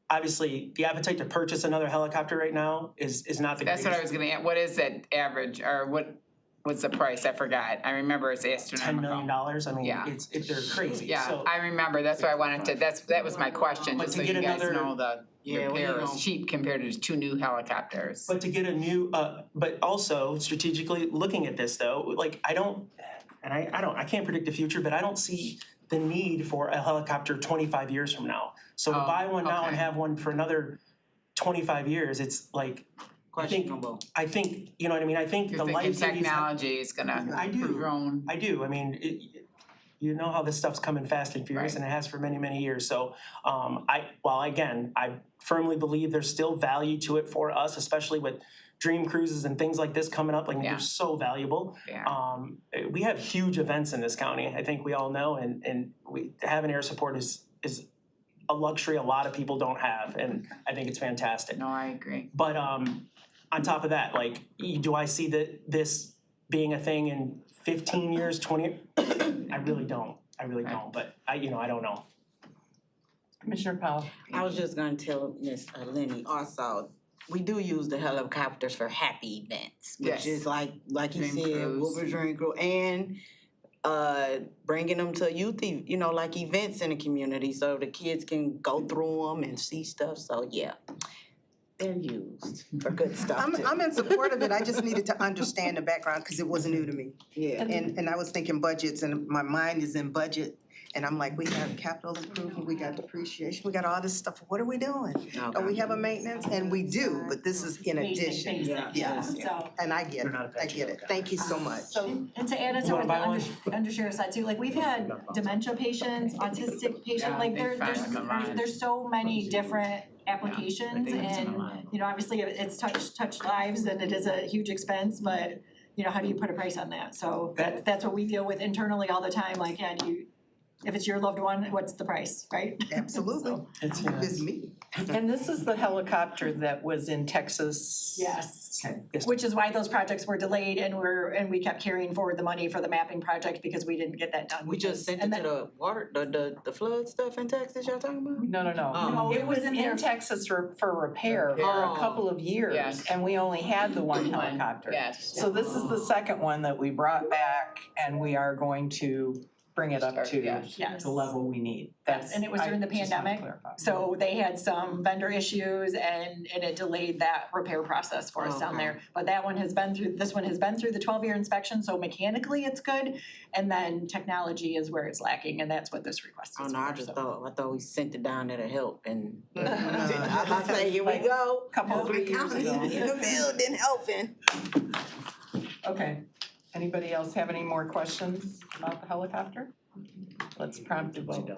obviously the appetite to purchase another helicopter right now is not the That's greatest. what I was gonna ask. What is that average, or what was the price? I forgot. I remember it's $10 astronomical. million, I mean, Yeah. they're crazy, Yeah, so. I remember. That's why I wanted to, that was my question, But just to so you get guys another- know the Yeah, we repair know. is cheap compared to the 2 new helicopters. But to get a new, but also strategically looking at this though, like I can't predict the future, but I don't see the need for a helicopter 25 years from now. So to Oh, buy one now and okay. have one for another 25 years, it's like, Questionable. I think, you know what I mean? I think You're the thinking life of these. technology is gonna I do. improve drone. I do, I mean, you know how this stuff's coming fast and furious, Right. and it has for many, many years, so, I firmly believe there's still value to it for us, especially with dream cruises and things like this coming up, like Yeah. they're so valuable. Yeah. We have huge events in this county, I think we all know, and having air support is a luxury a lot of people don't have, and I think it's fantastic. No, I agree. But on top of that, like, do I see this being a thing in 15 years, 20? I really don't, but I don't know. Commissioner Powell. I was just gonna tell Miss Lenny also, we do use the helicopters for happy events, which Yes. is like you Dream said, cruise. Wilbur Dream Cruise, and bringing them to youth, like events in the community, so the kids can go through them and see stuff. So yeah, they're used for good stuff too. I'm in support of it, I just needed to understand the background, cause it was new to me. Yeah. And I was thinking budgets, and my mind is in budget, and I'm like, we got capital improvement, we got depreciation, we got all this stuff, what are we doing? Oh, we have a maintenance, and we do, but this is in addition. Basic, Yeah. so. And I get They're it, not a I patch get it, helicopter. thank you so much. And to add it You to wanna what buy the undersheriff said too, like we've had dementia patients, autistic patients, Yeah, like they find like a lot. there's so many different I applications think it's a and, lot. obviously it's touched lives and it is a huge expense, but how do you put a price on that? So that's what we deal with internally all the time, like, yeah, if it's your loved one, what's the price, right? Absolutely, So, It's, if it's me. And this is the helicopter that was in Texas? yes. Okay. Which is why those projects were delayed and we kept carrying forward the money for the mapping project because we didn't get that done. We just sent And it to the water, the flood stuff in Texas y'all talking about? No. Oh. It was in there. in Texas for repair for a Oh. couple of years, Yes. and we only had the one helicopter. Yes. So this is the second one that we brought back, and we are going to bring it up to Yes. Yes. the level we need. Yes, and it was during the I just wanna pandemic, clarify. So they had some vendor issues and it delayed that repair process for us down Okay. there. But this one has been through the 12-year inspection, so mechanically it's good. And then technology is where it's lacking, and that's what this request Oh is no, I for, just so. thought we sent it down there to help and. No. I was say, here we go. Couple, 3 years ago. In the building helping. Okay, anybody else have any more questions about the helicopter? Let's prompt the vote.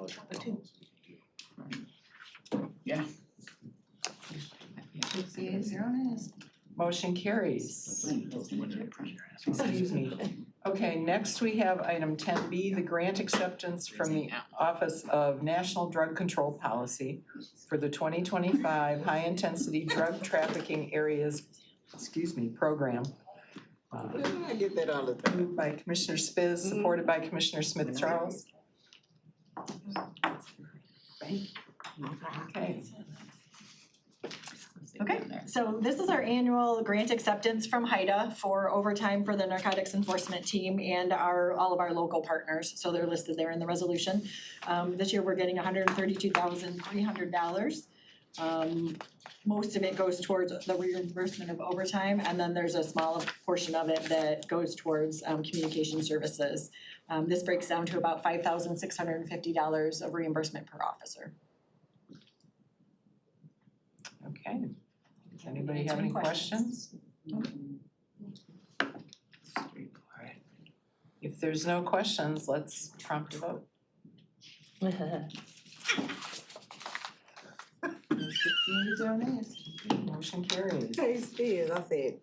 Yeah. Motion carries. Excuse me. Okay, next we have item 10B, the grant acceptance from the Office of National Drug Control Policy for the 2025 High Intensity Drug Trafficking Areas, program. I get that all the time. Moved by Commissioner Spiz, supported by Commissioner Smith Charles. Okay. Okay, so this is our annual grant acceptance from HIDA for overtime for the narcotics enforcement team and all of our local partners, so they're listed there in the resolution. This year, we're getting $132,300. Most of it goes towards the reimbursement of overtime, and then there's a small portion of it that goes towards communication services. This breaks down to about $5,650 of reimbursement per officer. Okay. Does anybody have any questions? If there's no questions, let's prompt a vote. Motion carries. Hey, Spears, I said.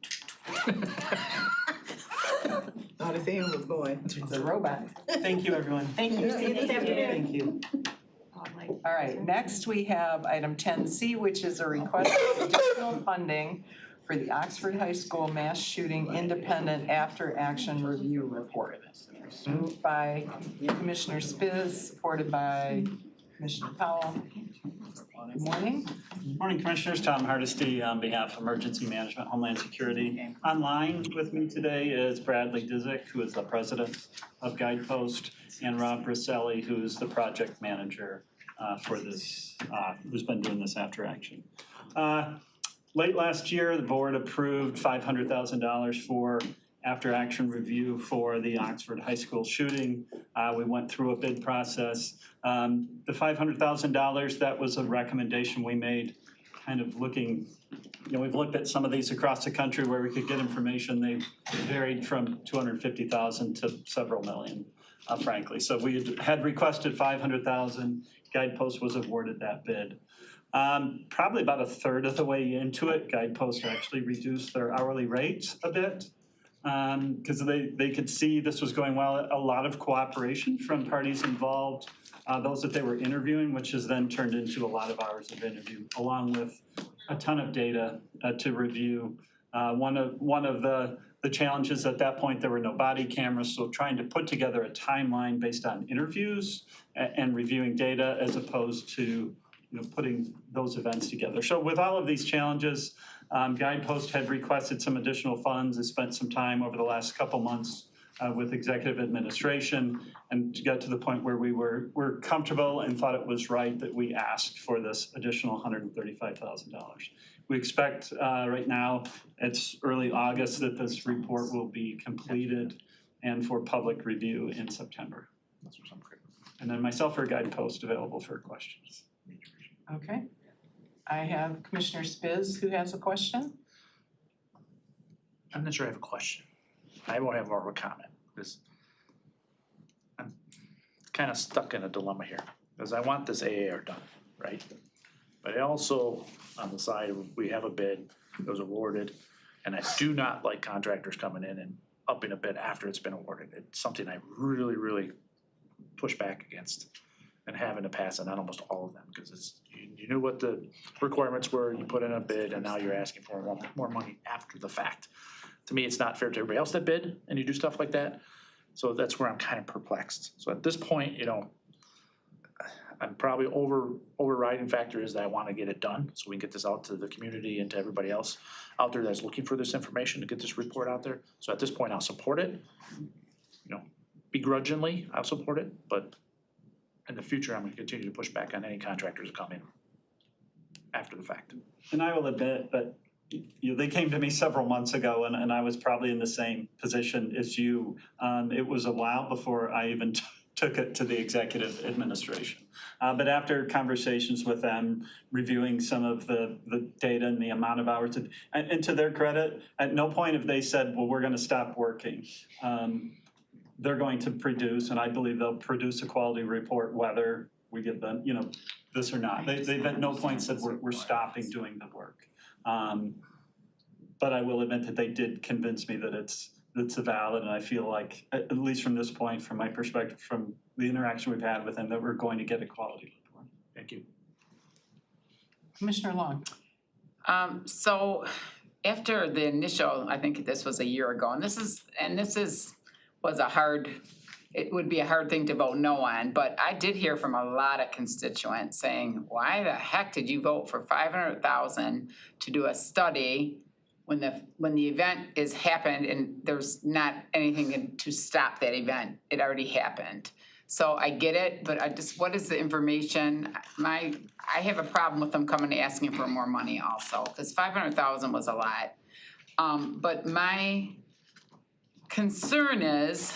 Thought his hand was going. It's a robot. Thank you, everyone. Thank you, see you this afternoon. Thank you. All right, next we have item 10C, which is a request for additional funding for the Oxford High School Mass Shooting Independent After Action Review Report. Moved by Commissioner Spiz, supported by Commissioner Powell. Good morning. Morning, Commissioners. Tom Hardesty on behalf of Emergency Management Homeland Security. Online with me today is Bradley Dzik, who is the president of Guidepost, and Rob Briselli, who is the project manager for this, who's been doing this after action. Late last year, the board approved $500,000 for after action review for the Oxford High School shooting. We went through a bid process. The $500,000, that was a recommendation we made, kind of looking, we've looked at some of these across the country where we could get information. They varied from $250,000 to several million, frankly. So we had requested $500,000. Guidepost was awarded that bid. Probably about a third of the way into it, Guidepost actually reduced their hourly rates a bit. Because they could see this was going well. A lot of cooperation from parties involved, those that they were interviewing, which has then turned into a lot of hours of interview, along with a ton of data to review. One of the challenges at that point, there were no body cameras, so trying to put together a timeline based on interviews and reviewing data as opposed to putting those events together. So with all of these challenges, Guidepost had requested some additional funds and spent some time over the last couple months with executive administration and got to the point where we're comfortable and thought it was right that we asked for this additional $135,000. We expect right now, it's early August, that this report will be completed and for public review in September. And then myself or Guidepost available for questions. Okay. I have Commissioner Spiz who has a question. I'm not sure I have a question. I won't have more of a comment, because I'm kind of stuck in a dilemma here, because I want this AAR done, right? But I also, on the side, we have a bid that was awarded, and I do not like contractors coming in and upping a bid after it's been awarded. It's something I really, really push back against and having to pass it on almost all of them, because it's, you knew what the requirements were, you put in a bid, and now you're asking for more money after the fact. To me, it's not fair to everybody else that bid, and you do stuff like that. So that's where I'm kind of perplexed. So at this point, I'm probably overriding factor is that I want to get it done, so we can get this out to the community and to everybody else out there that's looking for this information to get this report out there. So at this point, I'll support it. Begrudgingly, I'll support it, but in the future, I'm going to continue to push back on any contractors that come in after the fact. And I will admit, but they came to me several months ago, and I was probably in the same position as you. It was a while before I even took it to the executive administration. But after conversations with them, reviewing some of the data and the amount of hours, and to their credit, at no point have they said, well, we're going to stop working. They're going to produce, and I believe they'll produce a quality report whether we give them, this or not. They've at no point said we're stopping doing the work. But I will admit that they did convince me that it's valid, and I feel like, at least from this point, from my perspective, from the interaction we've had with them, that we're going to get a quality report. Thank you. Commissioner Long. So after the initial, I think this was a year ago, and it would be a hard thing to vote no on, but I did hear from a lot of constituents saying, why the heck did you vote for $500,000 to do a study when the event is happened and there's not anything to stop that event? It already happened. So I get it, but what is the information? I have a problem with them coming and asking for more money also, because $500,000 was a lot. But my concern is,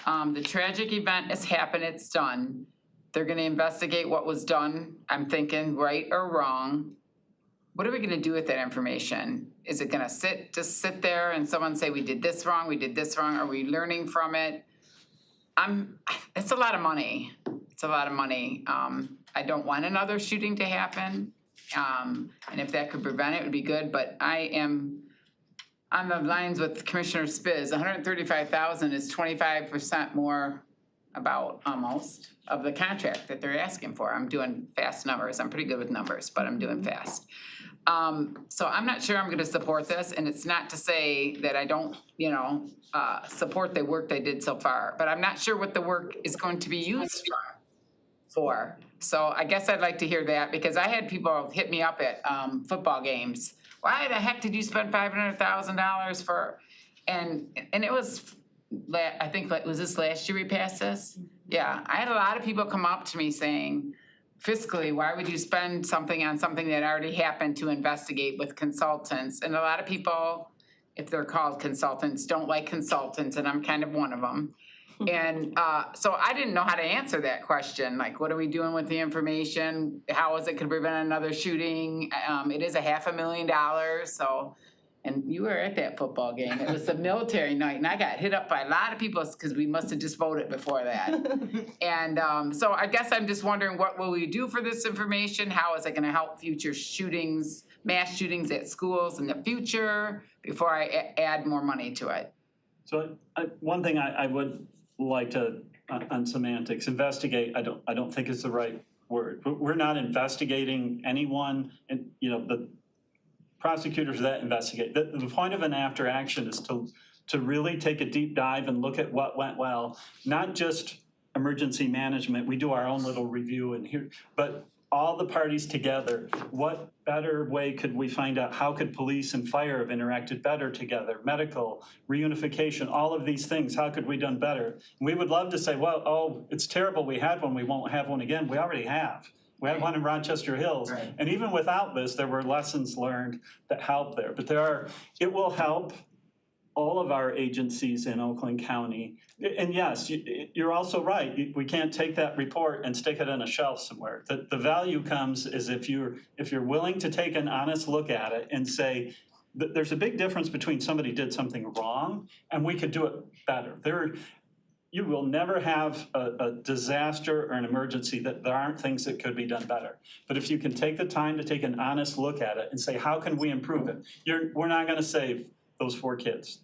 the tragic event has happened, it's done. They're gonna investigate what was done, I'm thinking, right or wrong. What are we gonna do with that information? Is it gonna just sit there and someone say, we did this wrong, are we learning from it? It's a lot of money. I don't want another shooting to happen. And if that could prevent it, it would be good, but I am on the lines with Commissioner Spiz. $135,000 is 25% more, about almost, of the contract that they're asking for. I'm doing fast numbers. I'm pretty good with numbers, but I'm doing fast. So I'm not sure I'm gonna support this, and it's not to say that I don't, support the work they did so far, but I'm not sure what the work is going to be used for. for. So I guess I'd like to hear that, because I had people hit me up at football games. Why the heck did you spend $500,000 for, and it was, I think, was this last year we passed this? Yeah, I had a lot of people come up to me saying, fiscally, why would you spend something on something that already happened to investigate with consultants? And a lot of people, if they're called consultants, don't like consultants, and I'm kind of one of them. And so I didn't know how to answer that question. Like, what are we doing with the information? How is it could prevent another shooting? It is $500,000, so, and you were at that football game. It was a military night, and I got hit up by a lot of people because we must have just voted before that. And so I guess I'm just wondering, what will we do for this information? How is it gonna help future shootings, mass shootings at schools in the future, before I add more money to it? So one thing I would like to, on semantics, investigate, I don't think is the right word. We're not investigating anyone, and, you know, the prosecutors that investigate. The point of an after action is to really take a deep dive and look at what went well, not just emergency management. We do our own little review and here, but all the parties together. What better way could we find out? How could police and fire have interacted better together? Medical, reunification, all of these things, how could we done better? We would love to say, well, oh, it's terrible we had one, we won't have one again. We already have. We had one in Rochester Hills. Right. And even without this, there were lessons learned that help there. But it will help all of our agencies in Oakland County. And yes, you're also right. We can't take that report and stick it on a shelf somewhere. The value comes is if you're willing to take an honest look at it and say, there's a big difference between somebody did something wrong and we could do it better. You will never have a disaster or an emergency that there aren't things that could be done better. But if you can take the time to take an honest look at it and say, how can we improve it? We're not gonna save those 4 kids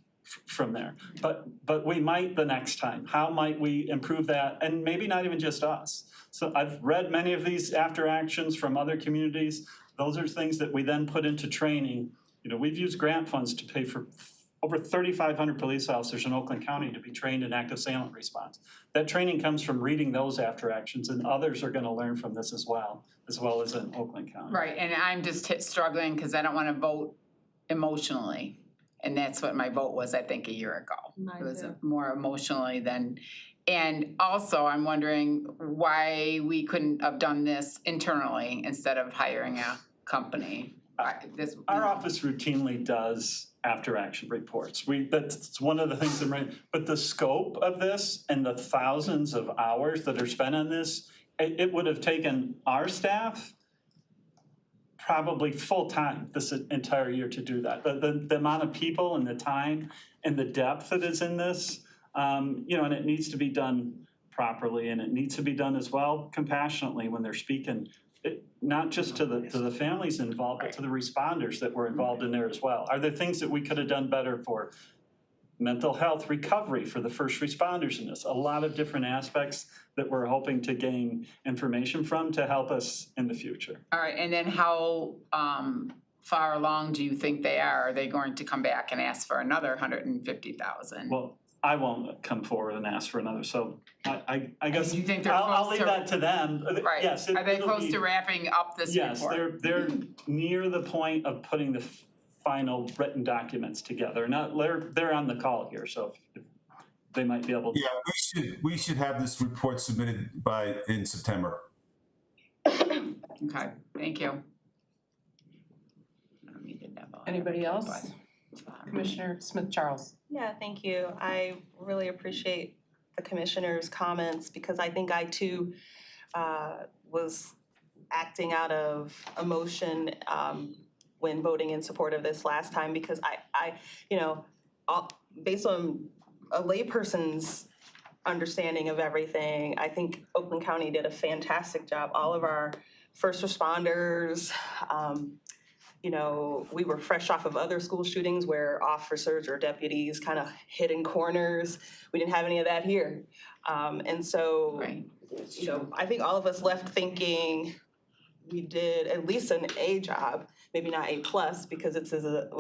from there. But we might the next time. How might we improve that? And maybe not even just us. So I've read many of these after actions from other communities. Those are things that we then put into training. You know, we've used grant funds to pay for over 3,500 police officers in Oakland County to be trained in active assailant response. That training comes from reading those after actions, and others are gonna learn from this as well as in Oakland County. Right, and I'm just struggling because I don't want to vote emotionally. And that's what my vote was, I think, a year ago. It was more emotionally than, and also I'm wondering why we couldn't have done this internally instead of hiring a company. Our office routinely does after action reports. That's one of the things that, but the scope of this and the thousands of hours that are spent on this, it would have taken our staff probably full time this entire year to do that. The amount of people and the time and the depth that is in this, you know, and it needs to be done properly, and it needs to be done as well compassionately when they're speaking, not just to the families involved, but to the responders that were involved in there as well. Are there things that we could have done better for mental health recovery for the first responders in this? A lot of different aspects that we're hoping to gain information from to help us in the future. All right, and then how far along do you think they are? Are they going to come back and ask for another 150,000? Well, I won't come forward and ask for another, so I guess Do you think they're I'll close leave to- that to them. Right, Yes. are they it'll close be- to wrapping up this Yes, report? they're near the point of putting the final written documents together. Now, they're on the call here, so if they might be able to. Yeah, we should have this report submitted in September. Okay, thank you. Let me get that ball. Anybody else? Commissioner Smith-Charles. Yeah, thank you. I really appreciate the commissioner's comments because I think I too was acting out of emotion when voting in support of this last time because I you know, based on a layperson's understanding of everything, I think Oakland County did a fantastic job. All of our first responders, you know, we were fresh off of other school shootings where officers or deputies kind of hid in corners. We didn't have any of that here. And so, Right. you know, I think all of us left thinking we did at least an A job, maybe not A plus, because it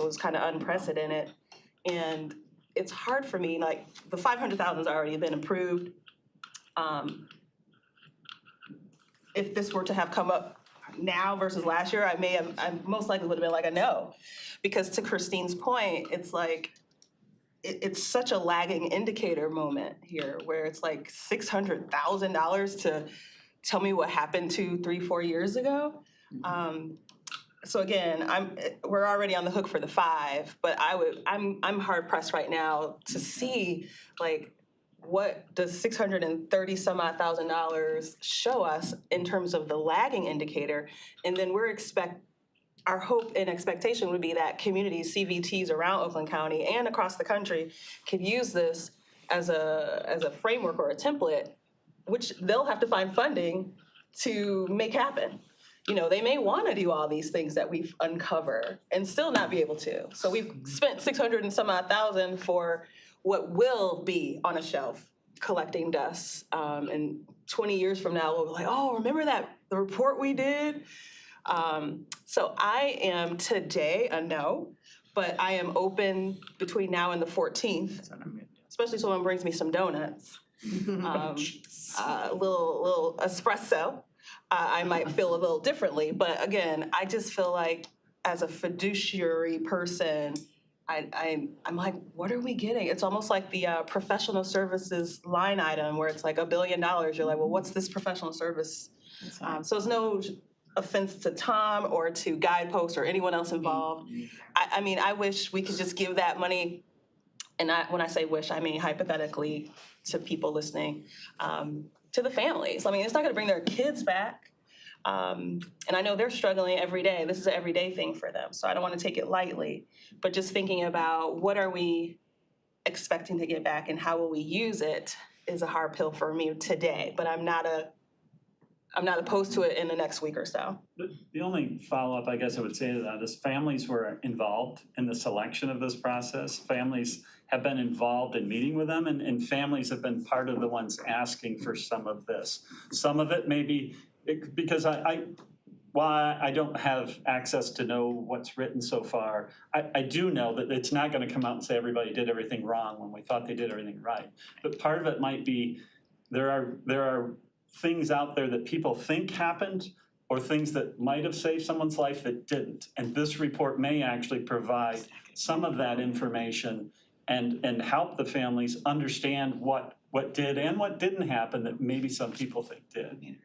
was kind of unprecedented. And it's hard for me, like the 500,000's already been approved. if this were to have come up now versus last year, I most likely would have been like a no. Because to Christine's point, it's like, it's such a lagging indicator moment here where it's like $600,000 to tell me what happened 2-3-4 years ago. So again, we're already on the hook for the 5, but I'm hard pressed right now to see like what does $630 some odd thousand show us in terms of the lagging indicator, and then our hope and expectation would be that communities, CVTs around Oakland County and across the country could use this as a framework or a template, which they'll have to find funding to make happen. You know, they may want to do all these things that we've uncovered and still not be able to. So we've spent 600 and some odd thousand for what will be on a shelf collecting dust. And 20 years from now, we'll be like, oh, remember the report we did? So I am today a no, but I am open between now and the 14th, especially if someone brings me some donuts, a little espresso. I might feel a little differently, but again, I just feel like as a fiduciary person, I'm like, what are we getting? It's almost like the professional services line item where it's like $1 billion. You're like, well, what's this professional service? So it's no offense to Tom or to Guidepost or anyone else involved. I mean, I wish we could just give that money, and when I say wish, I mean hypothetically to people listening, to the families. I mean, it's not gonna bring their kids back. And I know they're struggling every day. This is an everyday thing for them, so I don't wanna take it lightly. But just thinking about what are we expecting to get back and how will we use it is a hard pill for me today, but I'm not opposed to it in the next week or so. The only follow-up I guess I would say to that is families were involved in the selection of this process. Families have been involved in meeting with them, and families have been part of the ones asking for some of this. Some of it may be, because while I don't have access to know what's written so far, I do know that it's not gonna come out and say everybody did everything wrong when we thought they did everything right. But part of it might be, there are things out there that people think happened or things that might have saved someone's life that didn't. And this report may actually provide some of that information and help the families understand what did and what didn't happen that maybe some people think did.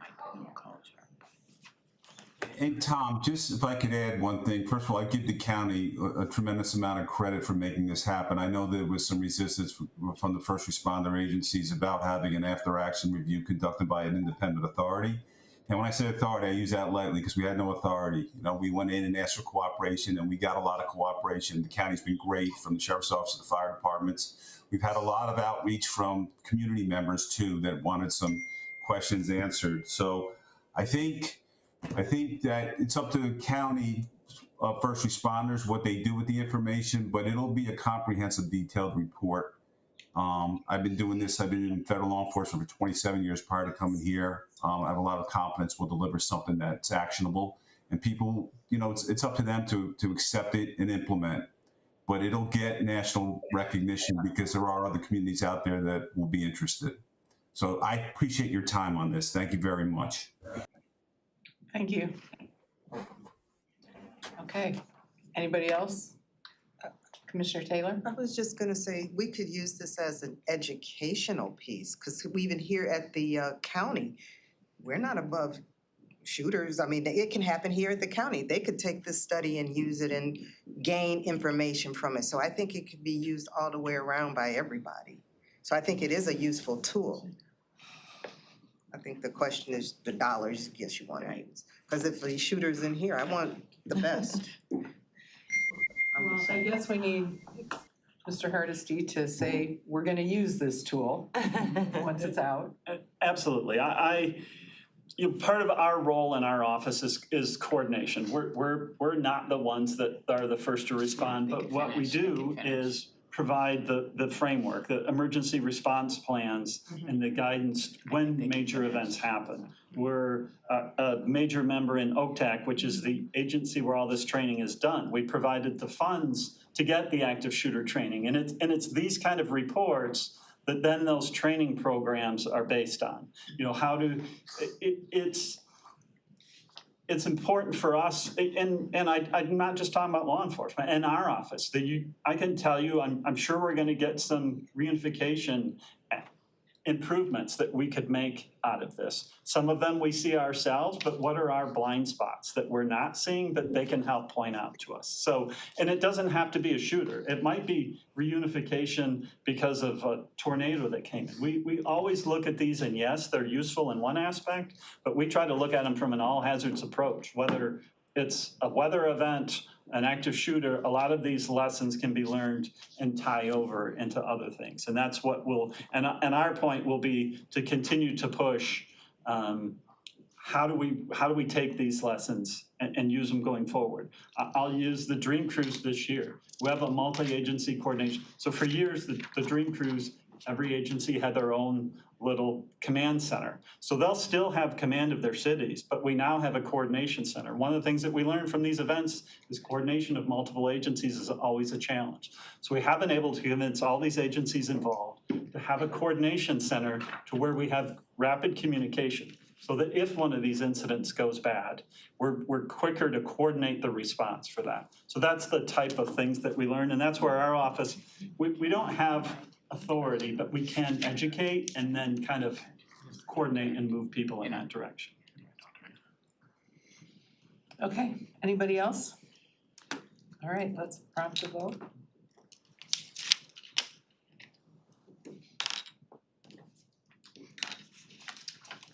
And Tom, just if I could add one thing. First of all, I give the county a tremendous amount of credit for making this happen. I know there was some resistance from the first responder agencies about having an after-action review conducted by an independent authority. And when I say authority, I use that lightly because we had no authority. You know, we went in and asked for cooperation, and we got a lot of cooperation. The county's been great, from the sheriff's office to the fire departments. We've had a lot of outreach from community members too that wanted some questions answered. So I think that it's up to the county first responders what they do with the information, but it'll be a comprehensive, detailed report. I've been doing this. I've been in federal law enforcement for 27 years prior to coming here. I have a lot of confidence we'll deliver something that's actionable, and people, you know, it's up to them to accept it and implement. But it'll get national recognition because there are other communities out there that will be interested. So I appreciate your time on this. Thank you very much. Thank you. Okay, anybody else? Commissioner Taylor? I was just gonna say, we could use this as an educational piece, because we even here at the county, we're not above shooters. I mean, it can happen here at the county. They could take this study and use it and gain information from it. So I think it could be used all the way around by everybody. So I think it is a useful tool. I think the question is the dollars, I guess you want to use. Because if the shooter's in here, I want the best. Well, I guess we need Mr. Hardesty to say, we're gonna use this tool once it's out. Absolutely. You know, part of our role in our office is coordination. We're not the ones that are the first to respond, but what we do is provide the framework, the emergency response plans, and the guidance when major events happen. We're a major member in OCTAC, which is the agency where all this training is done. We provided the funds to get the active shooter training, and it's these kind of reports that then those training programs are based on. You know, it's important for us, and I'm not just talking about law enforcement, in our office, I can tell you, I'm sure we're gonna get some reunification improvements that we could make out of this. Some of them we see ourselves, but what are our blind spots that we're not seeing that they can help point out to us? So, and it doesn't have to be a shooter. It might be reunification because of a tornado that came in. We always look at these and yes, they're useful in one aspect, but we try to look at them from an all hazards approach, whether it's a weather event, an active shooter, a lot of these lessons can be learned and tie over into other things. And that's what and our point will be to continue to push, how do we take these lessons and use them going forward? I'll use the Dream Cruise this year. We have a multi-agency coordination. So for years, the Dream Cruise, every agency had their own little command center. So they'll still have command of their cities, but we now have a coordination center. One of the things that we learn from these events is coordination of multiple agencies is always a challenge. So we have been able to convince all these agencies involved to have a coordination center to where we have rapid communication. So that if one of these incidents goes bad, we're quicker to coordinate the response for that. So that's the type of things that we learn, and that's where our office, we don't have authority, but we can educate and then kind of coordinate and move people in that direction. Okay, anybody else? All right, let's prompt a vote.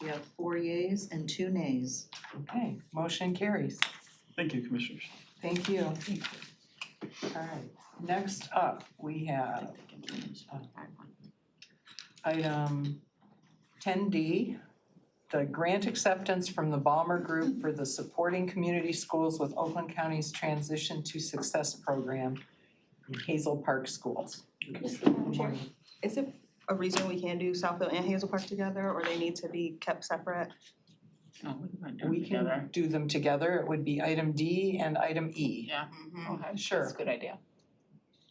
We have 4 yeas and 2 nays. Okay, motion carries. Thank you, Commissioners. Thank you. All right, next up, we have item 10D, the grant acceptance from the Balmer Group for the Supporting Community Schools with Oakland County's Transition to Success Program in Hazel Park Schools. Is it a reason we can do Southfield and Hazel Park together, or they need to be kept separate? We can do them together. It would be item D and item E. Yeah. Okay, sure. That's a good idea.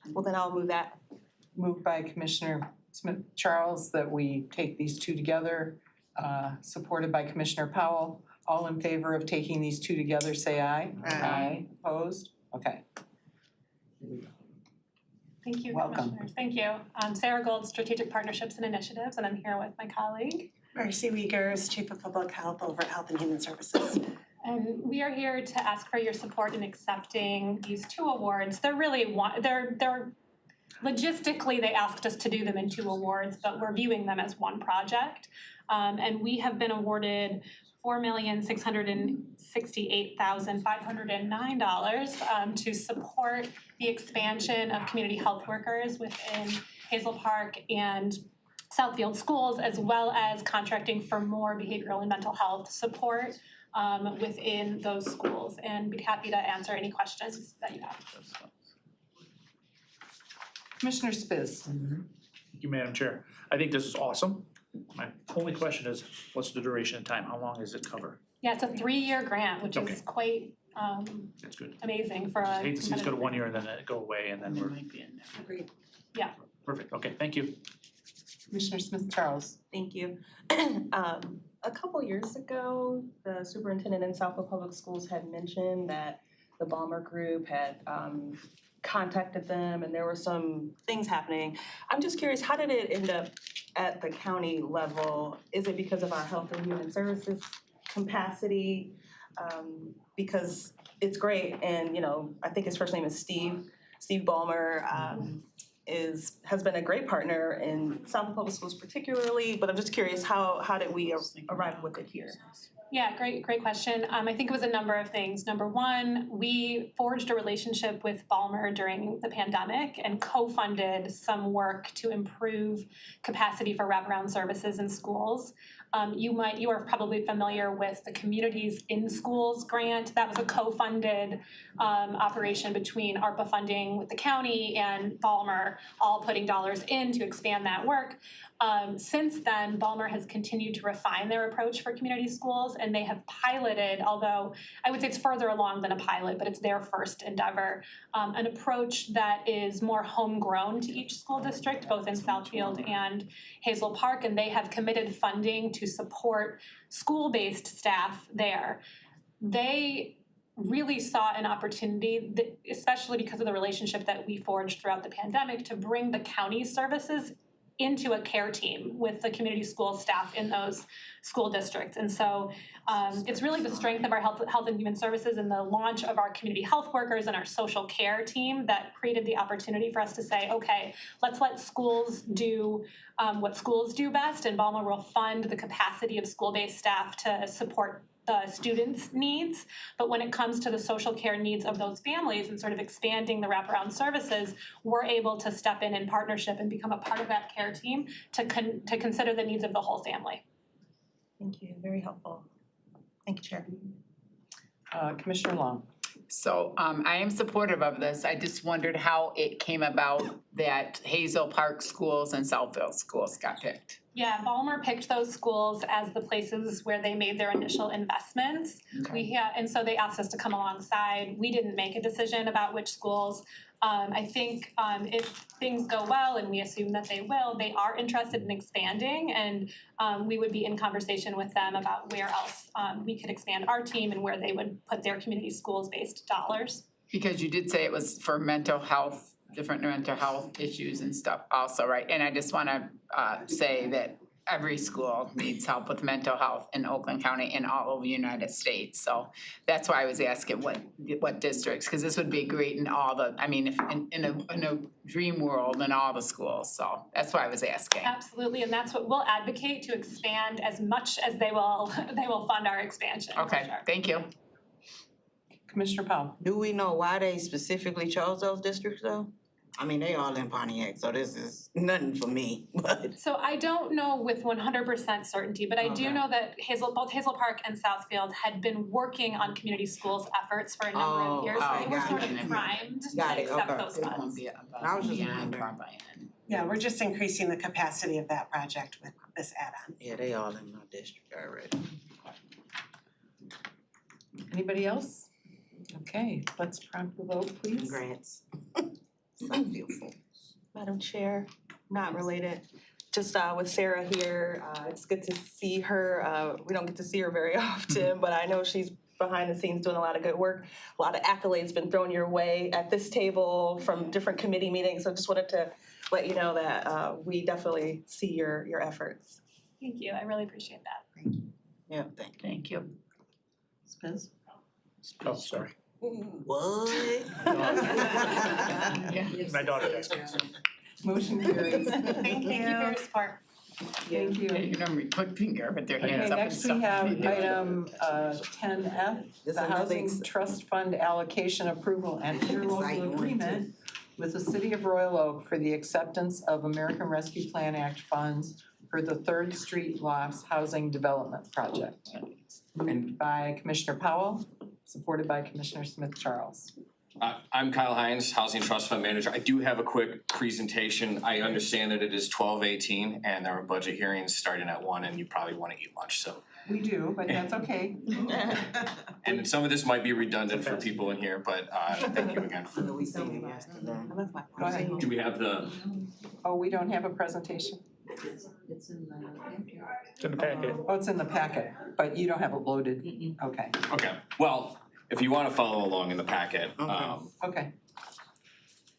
Well, then I'll move that. Moved by Commissioner Smith-Charles that we take these two together, supported by Commissioner Powell. All in favor of taking these two together, say aye. Aye. Opposed? Okay. Thank you, Welcome. Commissioners. Thank you. I'm Sarah Gold, Strategic Partnerships and Initiatives, and I'm here with my colleague. Marcy Wiegers, Chief of Public Health over at Health and Human Services. And we are here to ask for your support in accepting these 2 awards. They're really they're logistically, they asked us to do them in 2 awards, but we're viewing them as one project. And we have been awarded $4,668,509 to support the expansion of community health workers within Hazel Park and Southfield schools, as well as contracting for more behavioral and mental health support within those schools. And we'd be happy to answer any questions that you have. Commissioner Spiz. Thank you, Madam Chair. I think this is awesome. My only question is, what's the duration of time? How long does it cover? Yeah, it's a 3-year grant, which Okay. is quite That's good. amazing for a I hate to see us go to competitive 1 year and then it go away and then we're Agreed. Yeah. perfect. Okay, thank you. Commissioner Smith-Charles. Thank you. A couple years ago, the superintendent in Southfield Public Schools had mentioned that the Balmer Group had contacted them and there were some things happening. I'm just curious, how did it end up at the county level? Is it because of our Health and Human Services capacity? Because it's great, and I think his first name is Steve Balmer, has been a great partner in Southfield Public Schools particularly, but I'm just curious, how did we arrive with it here? Yeah, great question. I think it was a number of things. Number one, we forged a relationship with Balmer during the pandemic and co-funded some work to improve capacity for wraparound services in schools. You are probably familiar with the Communities in Schools grant. That was a co-funded operation between ARPA funding with the county and Balmer, all putting dollars in to expand that work. Since then, Balmer has continued to refine their approach for community schools, and they have piloted, although I would say it's further along than a pilot, but it's their first endeavor, an approach that is more homegrown to each school district, both in Southfield and Hazel Park, and they have committed funding to support school-based staff there. they really saw an opportunity, especially because of the relationship that we forged throughout the pandemic, to bring the county's services into a care team with the community school staff in those school districts. And so it's really the strength of our health and human services and the launch of our community health workers and our social care team that created the opportunity for us to say, okay, let's let schools do what schools do best, and Balmer will fund the capacity of school-based staff to support the students' needs. But when it comes to the social care needs of those families and sort of expanding the wraparound services, we're able to step in partnership and become a part of that care team to consider the needs of the whole family. Thank you, very helpful. Thank you, Chair. Commissioner Long. So I am supportive of this. I just wondered how it came about that Hazel Park schools and Southfield schools got picked. Yeah, Balmer picked those schools as the places where they made their initial investments. And so they asked us to come alongside. We didn't make a decision about which schools. I think if things go well, and we assume that they will, they are interested in expanding, and we would be in conversation with them about where else we could expand our team and where they would put their community schools-based dollars. Because you did say it was for mental health, different mental health issues and stuff also, right? And I just wanna say that every school needs help with mental health in Oakland County and all over the United States. So that's why I was asking what districts, because this would be great in all the, I mean, if in a dream world in all the schools. So that's why I was asking. Absolutely, and that's what we'll advocate to expand as much as they will fund our expansion. Okay, thank you. Commissioner Powell. Do we know why they specifically chose those districts though? I mean, they all in Pontiac, so this is nothing for me, but. So I don't know with 100% certainty, but I do know that both Hazel Park and Southfield had been working on community schools efforts for a number of years. So they were sort of primed to accept those funds. I was just wondering. Yeah, we're just increasing the capacity of that project with this add-on. Yeah, they all in my district already. Anybody else? Okay, let's prompt the vote, please. Congrats. Madam Chair, not related, just with Sarah here, it's good to see her. We don't get to see her very often, but I know she's behind the scenes doing a lot of good work. A lot of accolades been thrown your way at this table from different committee meetings, so just wanted to let you know that we definitely see your efforts. Thank you, I really appreciate that. Thank you. Yeah, thank you. Spence? Oh, sorry. What? My daughter does. Motion carries. Thank you for your support. Thank you. You know, quick finger, but their Okay, hands up and next stuff. we have item 10F, the Housing Trust Fund Allocation Approval and Interlocal Agreement with the City of Royal Oak for the acceptance of American Rescue Plan Act funds for the 3rd Street Lofts Housing Development Project. Moved by Commissioner Powell, supported by Commissioner Smith-Charles. I'm Kyle Hines, Housing Trust Fund Manager. I do have a quick presentation. I understand that it is 12:18 and there are budget hearings starting at 1 and you probably want to eat lunch, so. We do, but that's okay. And some of this might be redundant for people in here, but thank you again for. Go ahead. Do we have the? Oh, we don't have a presentation? It's in the. It's in the packet. Oh, it's in the packet, but you don't have it loaded? Okay. Okay, well, if you want to follow along in the packet. Okay.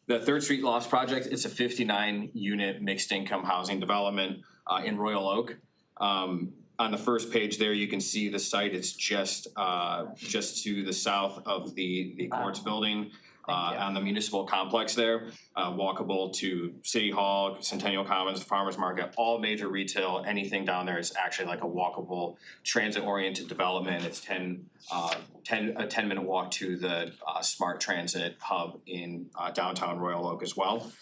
The 3rd Street Lofts project, it's a 59-unit mixed income housing development in Royal Oak. On the first page there, you can see the site. It's just to the south of the courts building. On the municipal complex there, walkable to City Hall, Centennial Commons, the Farmers Market, all major retail, anything down there is actually like a walkable, transit-oriented development. It's a 10-minute walk to the Smart Transit hub in downtown Royal Oak as well.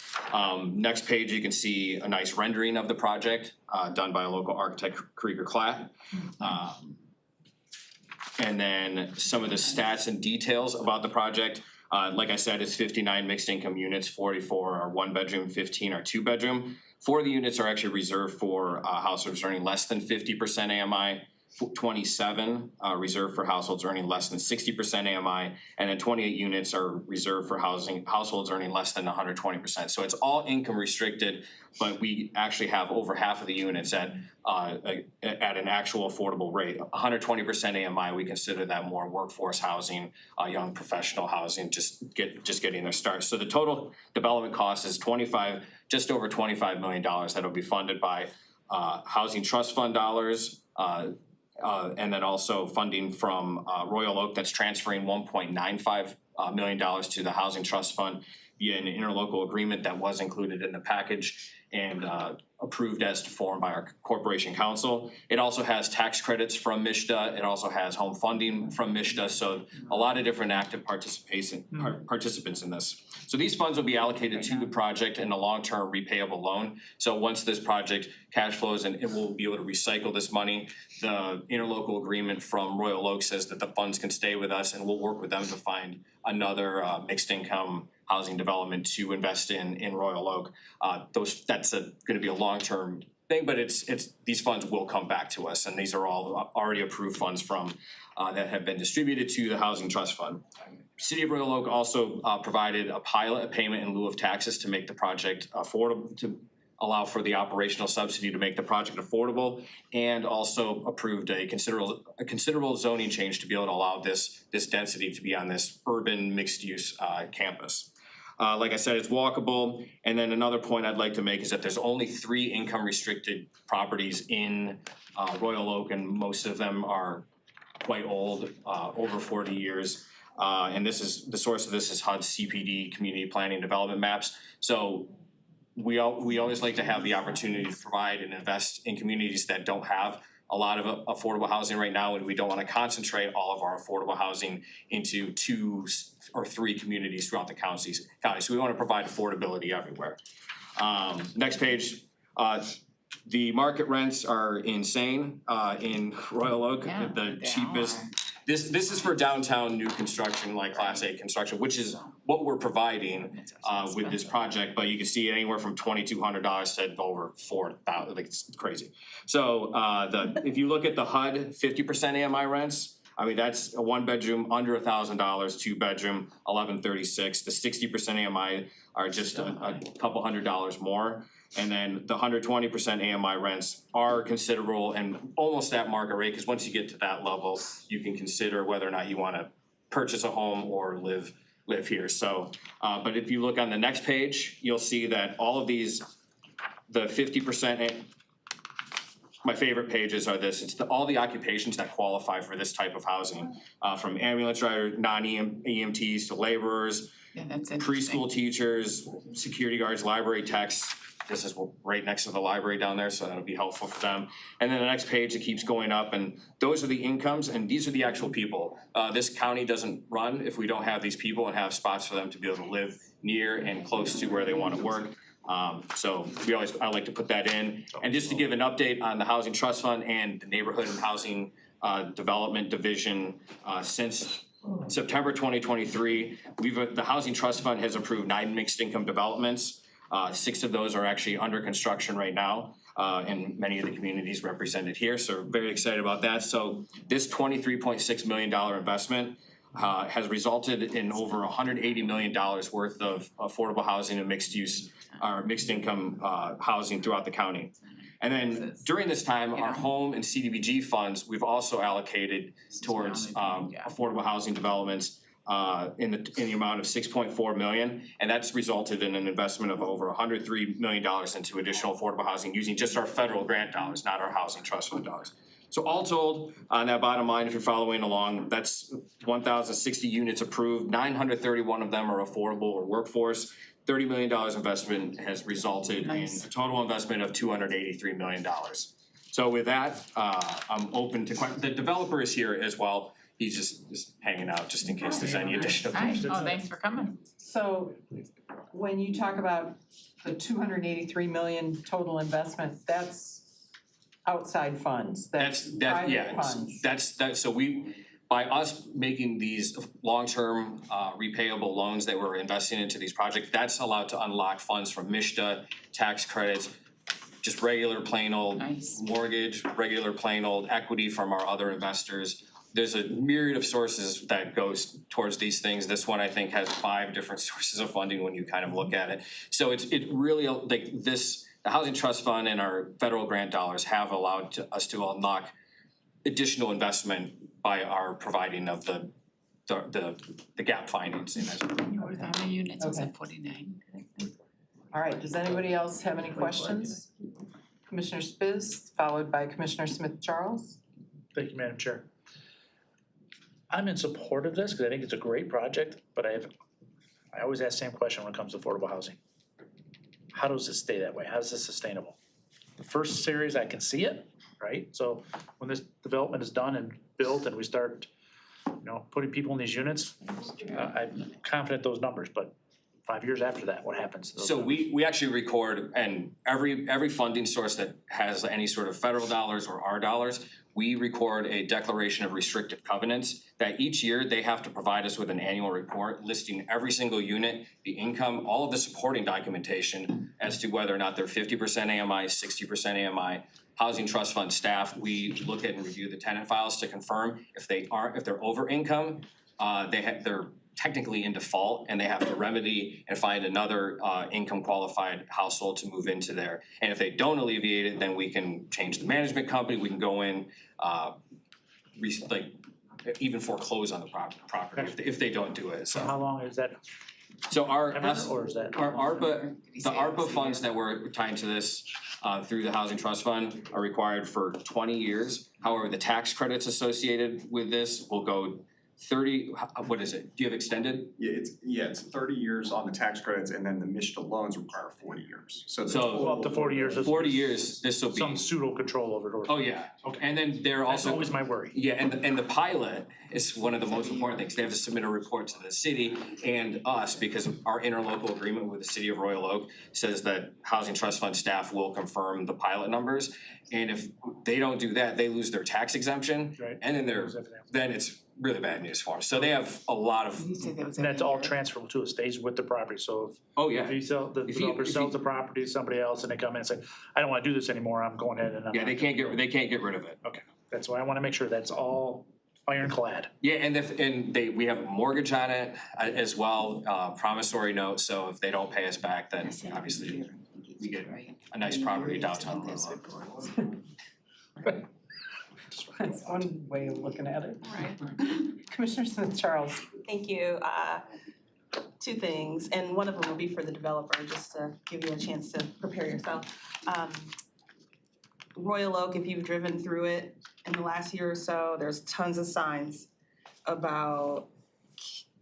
Next page, you can see a nice rendering of the project done by a local architect, Krieger Klatt. And then some of the stats and details about the project. Like I said, it's 59 mixed income units, 44 are 1-bedroom, 15 are 2-bedroom. 4 of the units are actually reserved for households earning less than 50% AMI. 27 reserved for households earning less than 60% AMI, and then 28 units are reserved for households earning less than 120%. So it's all income restricted, but we actually have over half of the units at an actual affordable rate. 120% AMI, we consider that more workforce housing, young professional housing, just getting their start. So the total development cost is just over $25 million that'll be funded by Housing Trust Fund dollars, and then also funding from Royal Oak that's transferring $1.95 million to the Housing Trust Fund via an interlocal agreement that was included in the package and approved as to form by our corporation council. It also has tax credits from MSHDA. It also has home funding from MSHDA. So a lot of different active participants in this. So these funds will be allocated to the project in a long-term repayable loan. So once this project cash flows and it will be able to recycle this money, the interlocal agreement from Royal Oak says that the funds can stay with us and we'll work with them to find another mixed income housing development to invest in Royal Oak. That's gonna be a long-term thing, but these funds will come back to us, and these are all already approved funds from that have been distributed to the Housing Trust Fund. City of Royal Oak also provided a payment in lieu of taxes to make the project affordable, to allow for the operational subsidy to make the project affordable, and also approved a considerable zoning change to be able to allow this density to be on this urban mixed-use campus. Like I said, it's walkable. And then another point I'd like to make is that there's only 3 income restricted properties in Royal Oak, and most of them are quite old, over 40 years. And this is the source of this is HUD CPD community planning development maps. So we always like to have the opportunity to provide and invest in communities that don't have a lot of affordable housing right now, and we don't want to concentrate all of our affordable housing into 2 or 3 communities throughout the county. So we want to provide affordability everywhere. Next page. The market rents are insane in Royal Oak. The cheapest. This is for downtown new construction, like Class A construction, which is what we're providing with this project. But you can see anywhere from $2,200 to over $4,000. Like, it's crazy. So if you look at the HUD 50% AMI rents, I mean that's a 1-bedroom under $1,000, 2-bedroom $1,136. The 60% AMI are just a couple $100 more. And then the 120% AMI rents are considerable and almost at market rate, because once you get to that level, you can consider whether or not you want to purchase a home or live here. So, but if you look on the next page, you'll see that all of these, the 50%, my favorite pages are this. It's all the occupations that qualify for this type of housing, from ambulance drivers, non-EMTs to laborers, preschool teachers, security guards, library techs. This is right next to the library down there, so that'll be helpful for them. And then the next page, it keeps going up, and those are the incomes, and these are the actual people. This county doesn't run if we don't have these people and have spots for them to be able to live near and close to where they want to work. So I like to put that in. And just to give an update on the Housing Trust Fund and the Neighborhood and Housing Development Division, since September 2023, the Housing Trust Fund has approved 9 mixed income developments. 6 of those are actually under construction right now, in many of the communities represented here. So we're very excited about that. So this $23.6 million investment has resulted in over $180 million worth of affordable housing and mixed use or mixed income housing throughout the county. And then during this time, our home and CDBG funds, we've also allocated towards affordable housing developments in the amount of $6.4 million, and that's resulted in an investment of over $103 million into additional affordable housing using just our federal grant dollars, not our Housing Trust Fund dollars. So all told, on that bottom line, if you're following along, that's 1,060 units approved, 931 of them are affordable or workforce. $30 million investment has resulted in a total investment of $283 million. So with that, I'm open to questions. The developer is here as well. He's just hanging out just in case there's any additional questions. Oh, thanks for coming. So when you talk about the $283 million total investment, that's outside funds, that's private funds. So by us making these long-term repayable loans that we're investing into these projects, that's allowed to unlock funds from MSHDA, tax credits, just regular plain old mortgage, regular plain old equity from our other investors. There's a myriad of sources that goes towards these things. This one I think has 5 different sources of funding when you kind of look at it. So it really like this, the Housing Trust Fund and our federal grant dollars have allowed us to unlock additional investment by our providing of the gap financing. How many units was Okay. that, 49? All right, does anybody else have any questions? Commissioner Spiz, followed by Commissioner Smith Charles. Thank you, Madam Chair. I'm in support of this because I think it's a great project, but I always ask the same question when it comes to affordable housing. How does it stay that way? How is this sustainable? The first series, I can see it, right? So when this development is done and built and we start, putting people in these units, I'm confident those numbers, but 5 years after that, what happens to those So numbers? we actually record, and every funding source that has any sort of federal dollars or our dollars, we record a declaration of restrictive covenants that each year they have to provide us with an annual report listing every single unit, the income, all of the supporting documentation as to whether or not they're 50% AMI, 60% AMI. Housing Trust Fund staff, we look at and review the tenant files to confirm if they're over income, they're technically in default and they have to remedy and find another income qualified household to move into there. And if they don't alleviate it, then we can change the management company, we can go in, even foreclose on the property if they don't do it, So how long is that? So our Ever, or is that? the ARPA funds that we're tying to this through the Housing Trust Fund are required for 20 years. However, the tax credits associated with this will go 30, what is it? Do you have extended? It's 30 years on the tax credits, and then the MSHDA loans require 40 years. So Well, up to 40 years. 40 years, this will be. Some pseudo control over it. Or Oh, yeah. Okay. And then they're That's also. always my worry. Yeah, and the pilot is one of the most important things. They have to submit a report to the city and us because our interlocal agreement with the city of Royal Oak says that Housing Trust Fund staff will confirm the pilot numbers. And if they don't do that, they lose their tax exemption. Right. And then it's really bad news for them. So they have a lot of. And that's all transferable to, it stays with the property, so if you sell, the If developer you- sells the property to somebody else and they come in and say, I don't wanna do this anymore, I'm going ahead and I'm. Yeah, they can't get rid of it. Okay, that's why I wanna make sure that's all ironclad. Yeah, we have a mortgage on it as well, promissory note, so if they don't pay us back, then obviously we get a nice property downtown Royal Oak. That's one way of looking at it. Commissioner Smith Charles. Thank you. 2 things, and one of them will be for the developer, just to give you a chance to prepare yourself. Royal Oak, if you've driven through it in the last year or so, there's tons of signs about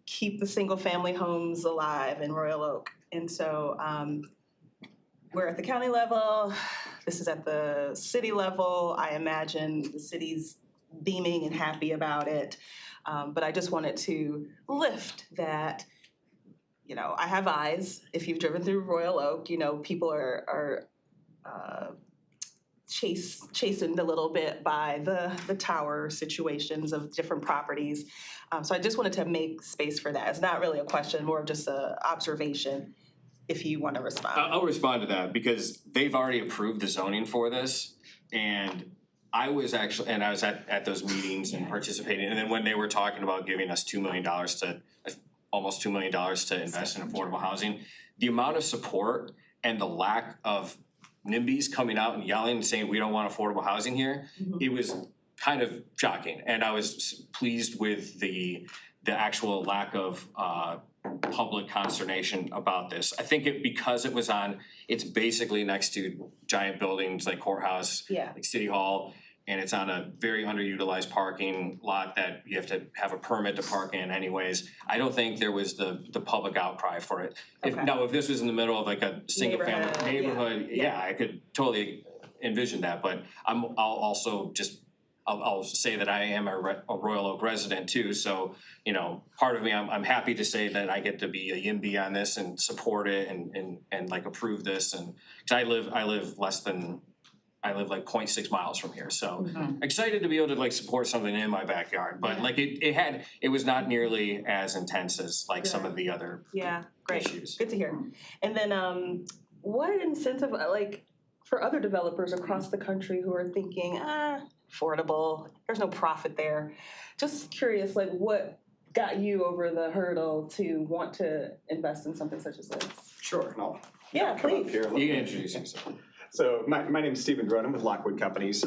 keep the single family homes alive in Royal Oak. And so we're at the county level, this is at the city level. I imagine the city's beaming and happy about it. But I just wanted to lift that, I have eyes. If you've driven through Royal Oak, people are chastened a little bit by the tower situations of different properties. So I just wanted to make space for that. It's not really a question, more of just an observation, if you want to respond. I'll respond to that because they've already approved the zoning for this. And I was at those meetings and participating. And then when they were talking about giving us $2 million almost $2 million to invest in affordable housing, the amount of support and the lack of NIMBYs coming out and yelling and saying, we don't want affordable housing here, it was kind of shocking. And I was pleased with the actual lack of public consternation about this. I think because it was it's basically next to giant buildings like courthouse, like City Hall, and it's on a very underutilized parking lot that you have to have a permit to park in anyways. I don't think there was the public outcry for it. If this was in the middle of like a single family neighborhood, I could totally envision that, but I'll say that I am a Royal Oak resident too, so part of me, I'm happy to say that I get to be a YIMBY on this and support it and like approve this, and cause I live like 0.6 miles from here, so excited to be able to like support something in my backyard, but like it was not nearly as intense as like some of the other great. issues. Good to hear. And then what incentive, for other developers across the country who are thinking, affordable, there's no profit there. Just curious, like what got you over the hurdle to want to invest in something such as this? Sure, no. Yeah, Come up please. here. You can introduce yourself. So my name is Stephen Dronham with Lockwood Companies.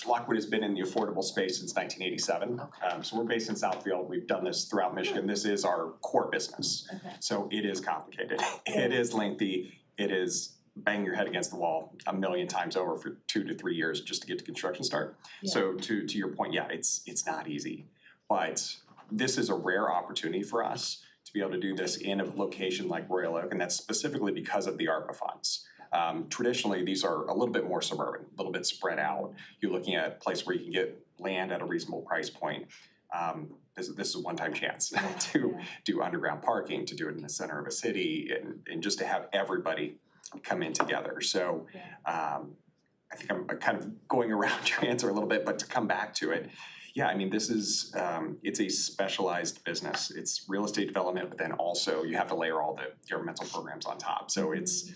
Lockwood has been in the affordable space since 1987. So we're based in Southfield. We've done this throughout Michigan. This is our core business. So it is complicated. It is lengthy. It is bang your head against the wall a million times over for 2 to 3 years just to get to construction start. So to your point, yeah, it's not easy. But this is a rare opportunity for us to be able to do this in a location like Royal Oak, and that's specifically because of the ARPA funds. Traditionally, these are a little bit more suburban, a little bit spread out. You're looking at a place where you can get land at a reasonable price point. This is a one-time chance to do underground parking, to do it in the center of a city, and just to have everybody come in together. So I think I'm kind of going around your answer a little bit, but to come back to it, yeah, I mean, this is, it's a specialized business. It's real estate development, but then also you have to layer all the governmental programs on top. So it's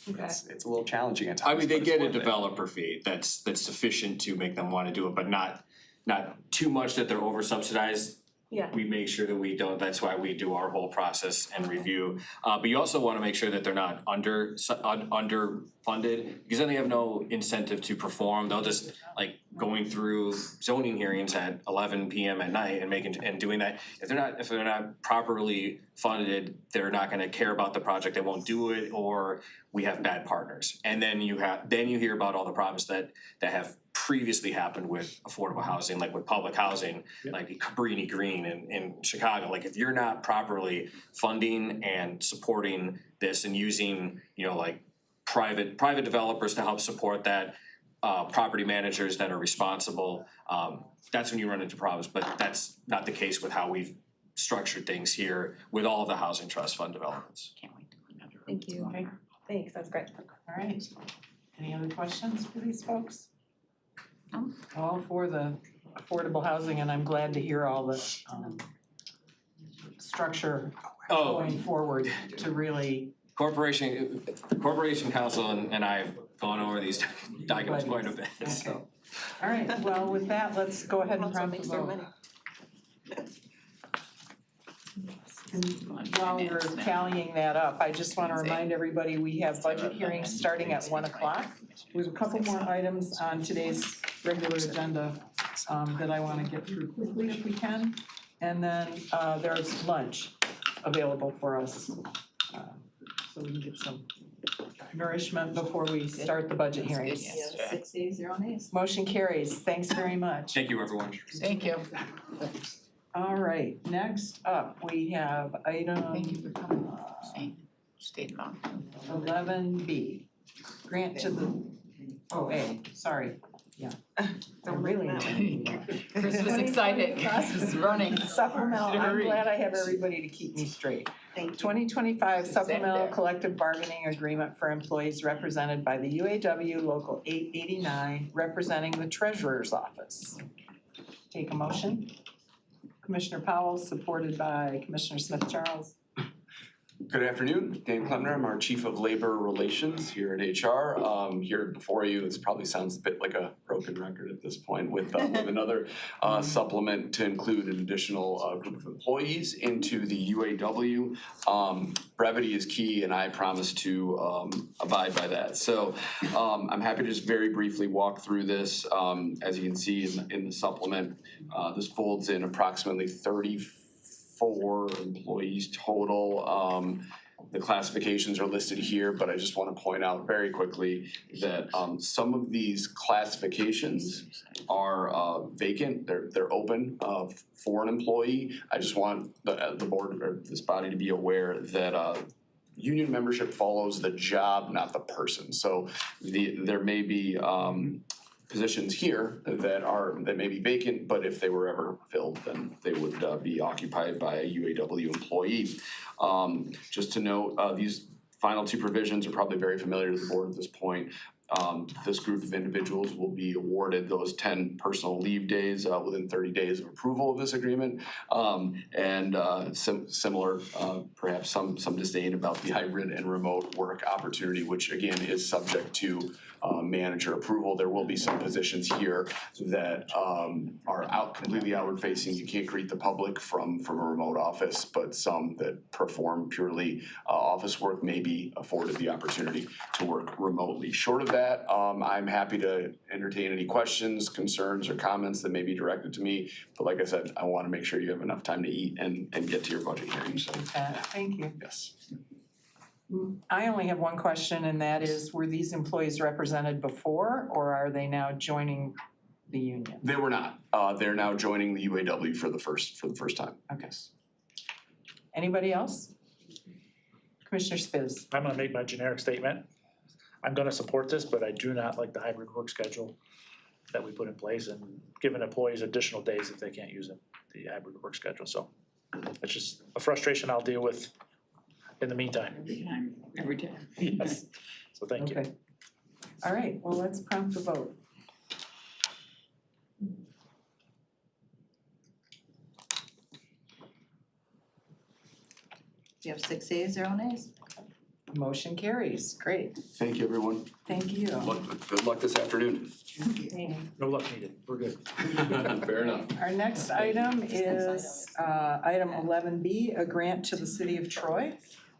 a little challenging at times. I mean, they but it's get a worth it. developer fee that's sufficient to make them wanna do it, but not too much that they're over subsidized. Yeah. We make sure that we don't, that's why we do our whole process and review. But you also wanna make sure that they're not underfunded, because then they have no incentive to perform. They'll just, like, going through zoning hearings at 11 PM at night and doing that. If they're not properly funded, they're not gonna care about the project, they won't do it, or we have bad partners. And then you hear about all the problems that have previously happened with affordable housing, like with public housing, like Cabrini Green in Chicago. Like, if you're not properly funding and supporting this and using, like private developers to help support that, property managers that are responsible, that's when you run into problems. But that's not the case with how we've structured things here with all of the housing trust fund developments. Thank you. Okay. Thanks, that's great. All right. Any other questions for these folks? All for the affordable housing, and I'm glad to hear all the structure going forward to really. Corporation Council and I have gone over these documents quite a bit, so. All right, well, with that, let's go ahead and prompt the vote. And while we're tallying that up, I just want to remind everybody, we have budget hearings starting at 1 o'clock. We have a couple more items on today's regular agenda that I want to get through quickly if we can. And then there's lunch available for us, so we can get some nourishment before we start the budget hearings. 6 days, 0 nays. Motion carries. Thanks very much. Thank you, everyone. Thank you. All right, next up, we have item. Thank you for coming. Stayed long. 11B, grant to the, A, sorry, yeah. I'm really. Chris was excited. Chris was running. Supplemental, I'm glad I have everybody to keep me straight. 2025 supplemental collective bargaining agreement for employees represented by the UAW Local 889, representing the Treasurer's Office. Take a motion. Commissioner Powell, supported by Commissioner Smith-Charles. Good afternoon, Dan Klemner, I'm our Chief of Labor Relations here at HR. Here before you, it probably sounds a bit like a broken record at this point with another supplement to include an additional group of employees into the UAW. Brevity is key and I promise to abide by that. So I'm happy to just very briefly walk through this. As you can see in the supplement, this folds in approximately 34 employees total. The classifications are listed here, but I just want to point out very quickly that some of these classifications are vacant. They're open for an employee. I just want the board or this body to be aware that union membership follows the job, not the person. So there may be positions here that may be vacant, but if they were ever filled, then they would be occupied by a UAW employee. Just to note, these final two provisions are probably very familiar to the board at this point. This group of individuals will be awarded those 10 personal leave days within 30 days of approval of this agreement. Similar, perhaps some disdain about the hybrid and remote work opportunity, which again is subject to manager approval. There will be some positions here that are completely outward facing. You can't greet the public from a remote office, but some that perform purely office work may be afforded the opportunity to work remotely. Short of that, I'm happy to entertain any questions, concerns, or comments that may be directed to me. But like I said, I want to make sure you have enough time to eat and get to your budget hearing. So, Thank you. yes. I only have one question, and that is, were these employees represented before, or are they now joining the union? They were not. They're now joining the UAW for the first time. Okay. Anybody else? Commissioner Spiz. I'm gonna make my generic statement. I'm gonna support this, but I do not like the hybrid work schedule that we put in place and giving employees additional days if they can't use the hybrid work schedule. So it's just a frustration I'll deal with in the meantime. Every time. Yes. So thank you. Okay. All right, well, let's prompt the vote. You have 6 ayes, 0 nays? Motion carries. Great. Thank you, everyone. Thank you. Good luck this afternoon. No luck needed. We're good. Fair enough. Our next item is item 11B, a grant to the city of Troy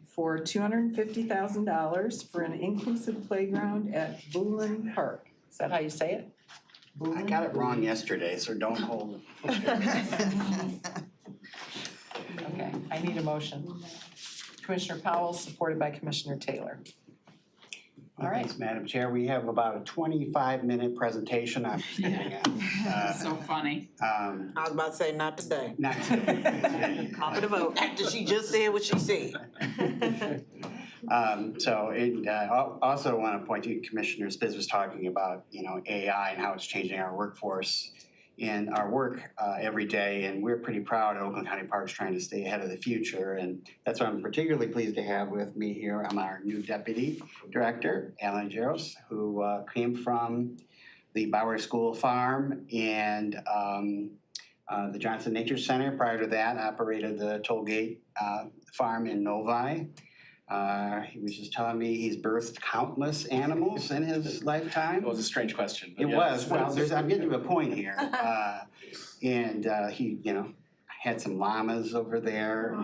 for $250,000 for an inclusive playground at Boolin Park. Is that how you say it? I got it wrong yesterday, so don't hold it. Okay, I need a motion. Commissioner Powell, supported by Commissioner Taylor. All right. Thanks, Madam Chair. We have about a 25-minute presentation I'm presenting on. So funny. I was about to say, not today. Not today. Call for the vote. After she just said what she said. Also want to point to Commissioner Spiz was talking about, AI and how it's changing our workforce and our work every day. And we're pretty proud at Oakland County Parks trying to stay ahead of the future. And that's what I'm particularly pleased to have with me here. I'm our new Deputy Director, Alan Jaros, who came from the Bauer School Farm and the Johnson Nature Center. Prior to that, operated the Tollgate Farm in Novi. He was just telling me he's birthed countless animals in his lifetime. It was a strange question. It was. Well, I'm getting to a point here. And he, had some llamas over there,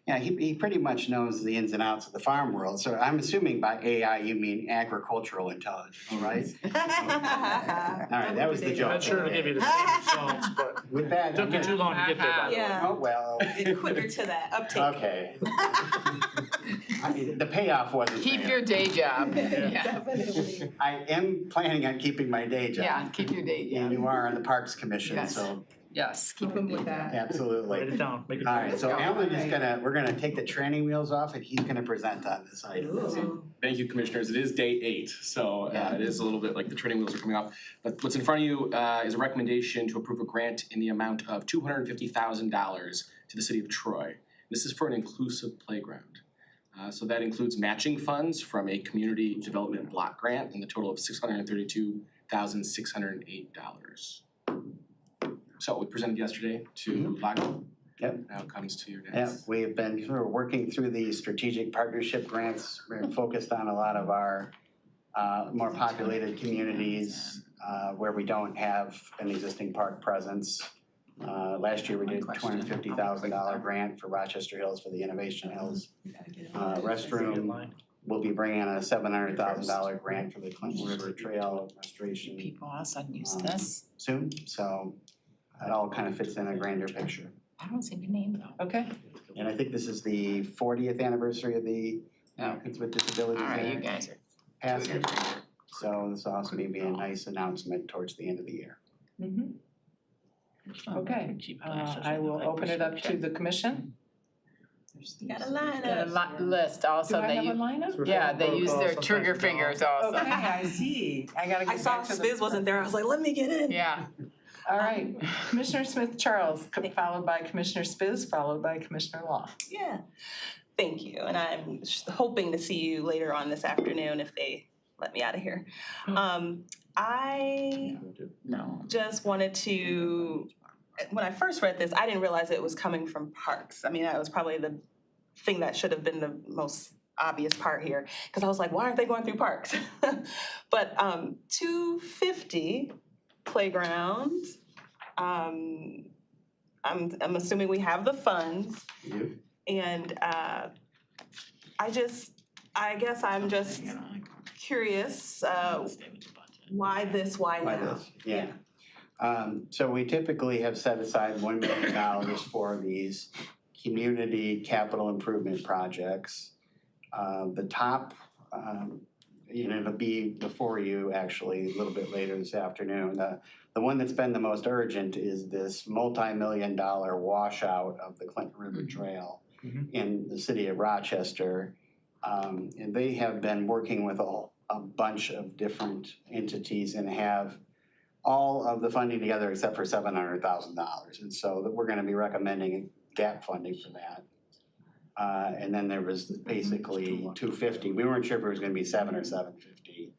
and he pretty much knows the ins and outs of the farm world. So I'm assuming by AI you mean agricultural intelligence, right? All right, that was the joke. I'm not sure to give you the same results, but with that, it took you too long to get there, by the way. Yeah. Oh, well. Quicker to that uptake. Okay. I mean, the payoff wasn't Keep there. your day job. Yeah. I am planning on keeping my day job. Yeah, keep your day job. And you are on the Parks Commission, Yes. so Yes, Keep him with that. absolutely. Write it down, make it. All right, so Alan is we're gonna take the training wheels off and he's gonna present on this item. Thank you, Commissioners. It is day 8, so it is a little bit like the training wheels are coming off. But what's in front of you is a recommendation to approve a grant in the amount of $250,000 to the city of Troy. This is for an inclusive playground. So that includes matching funds from a community development block grant in the total of $632,608. So we presented yesterday to Lago. Yep. Now it comes to your Yeah, next. we've been sort of working through the strategic partnership grants. We're focused on a lot of our more populated communities where we don't have an existing park presence. Last year, we did a $250,000 grant for Rochester Hills for the Innovation Hills restroom. We'll be bringing in a $700,000 grant for the Clinton River Trail restoration. People all of a sudden use this. Soon, so it all kind of fits in a grander picture. I don't see your name though. Okay. And I think this is the 40th anniversary of the Kids with Disabilities All right, you Act guys are. passing. So this will also be a nice announcement towards the end of the year. Okay, I will open it up to the commission. You got a lineup. List also Do I that have a you, lineup? yeah, they use their trigger fingers also. Okay, I see. I gotta I get saw back to the. Spiz wasn't there, I was like, let me get in. Yeah. All right, Commissioner Smith Charles, followed by Commissioner Spiz, followed by Commissioner Law. Yeah, thank you, and I'm just hoping to see you later on this afternoon if they let me out of here. I just wanted to, when I first read this, I didn't realize it was coming from parks. I mean, that was probably the thing that should have been the most obvious part here, because I was like, why aren't they going through parks? But 250 playgrounds, I'm assuming we have the funds. And I guess I'm just curious, why this, why now? Why this? Yeah. So we typically have set aside $1 million for these community capital improvement projects. The top, it'll be before you actually, a little bit later this afternoon. The one that's been the most urgent is this multi-million-dollar washout of the Clinton River Trail in the city of Rochester. And they have been working with a bunch of different entities and have all of the funding together except for $700,000. And so we're gonna be recommending gap funding for that. And then there was basically 250. We weren't sure if it was gonna be 7 or 750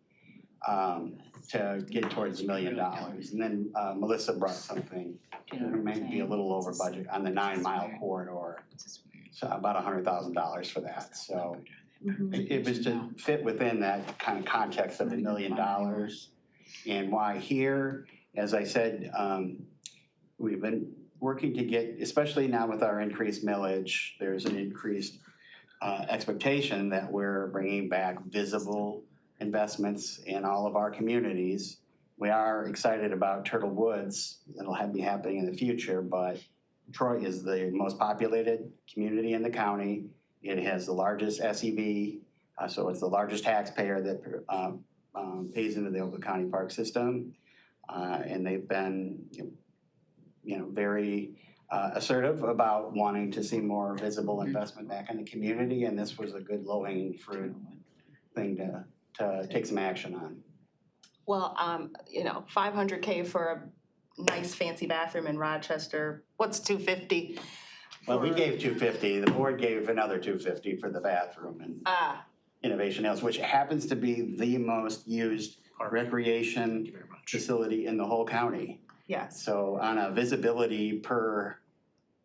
to get towards $1 million. And then Melissa brought something, it might be a little over budget on the 9-mile corridor. So about $100,000 for that. So it was to fit within that kind of context of $1 million. And why here, as I said, we've been working to get, especially now with our increased millage, there's an increased expectation that we're bringing back visible investments in all of our communities. We are excited about Turtle Woods, that'll be happening in the future, but Troy is the most populated community in the county. It has the largest SEV, so it's the largest taxpayer that pays into the Oakland County Park system. And they've been, very assertive about wanting to see more visible investment back in the community, and this was a good low-hanging fruit thing to take some action on. Well, $500K for a nice fancy bathroom in Rochester, what's 250? Well, we gave 250, the board gave another 250 for the bathroom and Innovation Hills, which happens to be the most used recreation facility in the whole county. Yes. So on a visibility per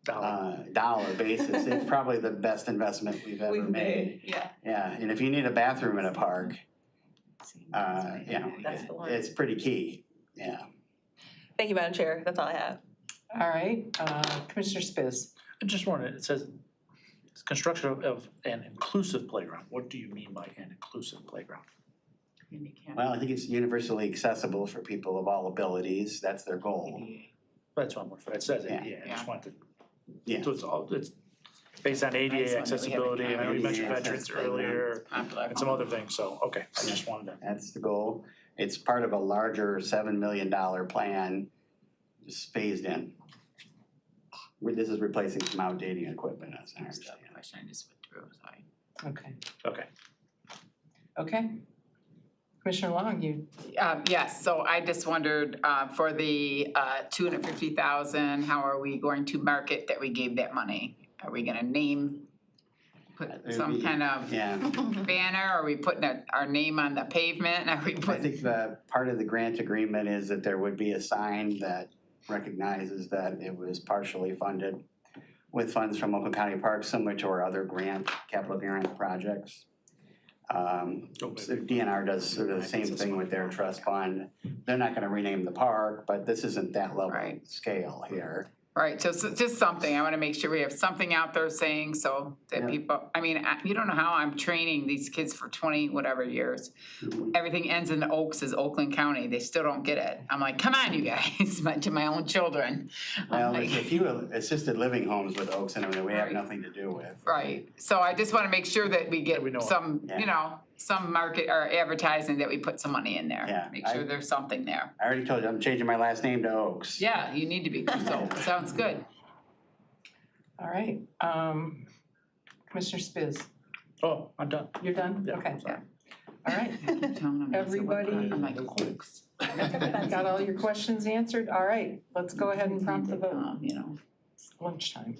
dollar basis, it's probably the best investment we've ever made. Yeah. Yeah, and if you need a bathroom in a park, it's pretty key, yeah. Thank you, Madam Chair, that's all I have. All right, Commissioner Spiz. I just wanted, it says, it's construction of an inclusive playground. What do you mean by an inclusive playground? Well, I think it's universally accessible for people of all abilities, that's their goal. That's what I'm looking for, it says Yeah. ADA, I just wanted Yeah. to, so it's based on ADA accessibility, I know you mentioned veterans earlier, and some other things, so, okay, I just wanted to. That's the goal. It's part of a larger $7 million plan, just phased in. This is replacing some outdated equipment, as I understand. Okay. Okay. Okay. Commissioner Long, you. Yes, so I just wondered, for the $250,000, how are we going to market that we gave that money? Are we gonna put some kind of banner? Are we putting our name on the pavement? Are we I putting? think that part of the grant agreement is that there would be a sign that recognizes that it was partially funded with funds from Oakland County Parks, similar to our other capital grant projects. So DNR does sort of the same thing with their trust fund. They're not gonna rename the park, but this isn't that level of scale here. Right, so just something, I wanna make sure we have something out there saying so that people, you don't know how I'm training these kids for 20 whatever years. Everything ends in Oaks is Oakland County, they still don't get it. I'm like, come on, you guys, to my own children. Well, there's a few assisted living homes with Oaks in them that we have nothing to do with. Right, so I just wanna make sure that we get some, some market or advertising that we put some money in there. Yeah, Make sure there's something there. I already told you, I'm changing my last name to Oaks. Yeah, you need to be, so, sounds good. All right, Commissioner Spiz. Oh, I'm done. You're done? Yeah, Okay. sorry. All right, everybody. I'm like, Oaks. Got all your questions answered? All right, let's go ahead and prompt the vote. Lunchtime.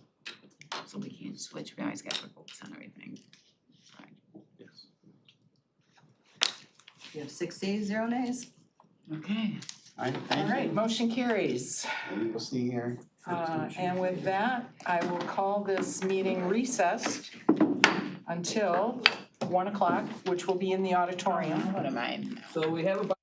So we can't switch, we always gotta put Oaks on everything. You have 6 yeas, 0 nays? Okay. All right, All thank you. right, motion carries. We'll see you here. And with that, I will call this meeting recessed until 1 o'clock, which will be in the auditorium. What am I? So we have about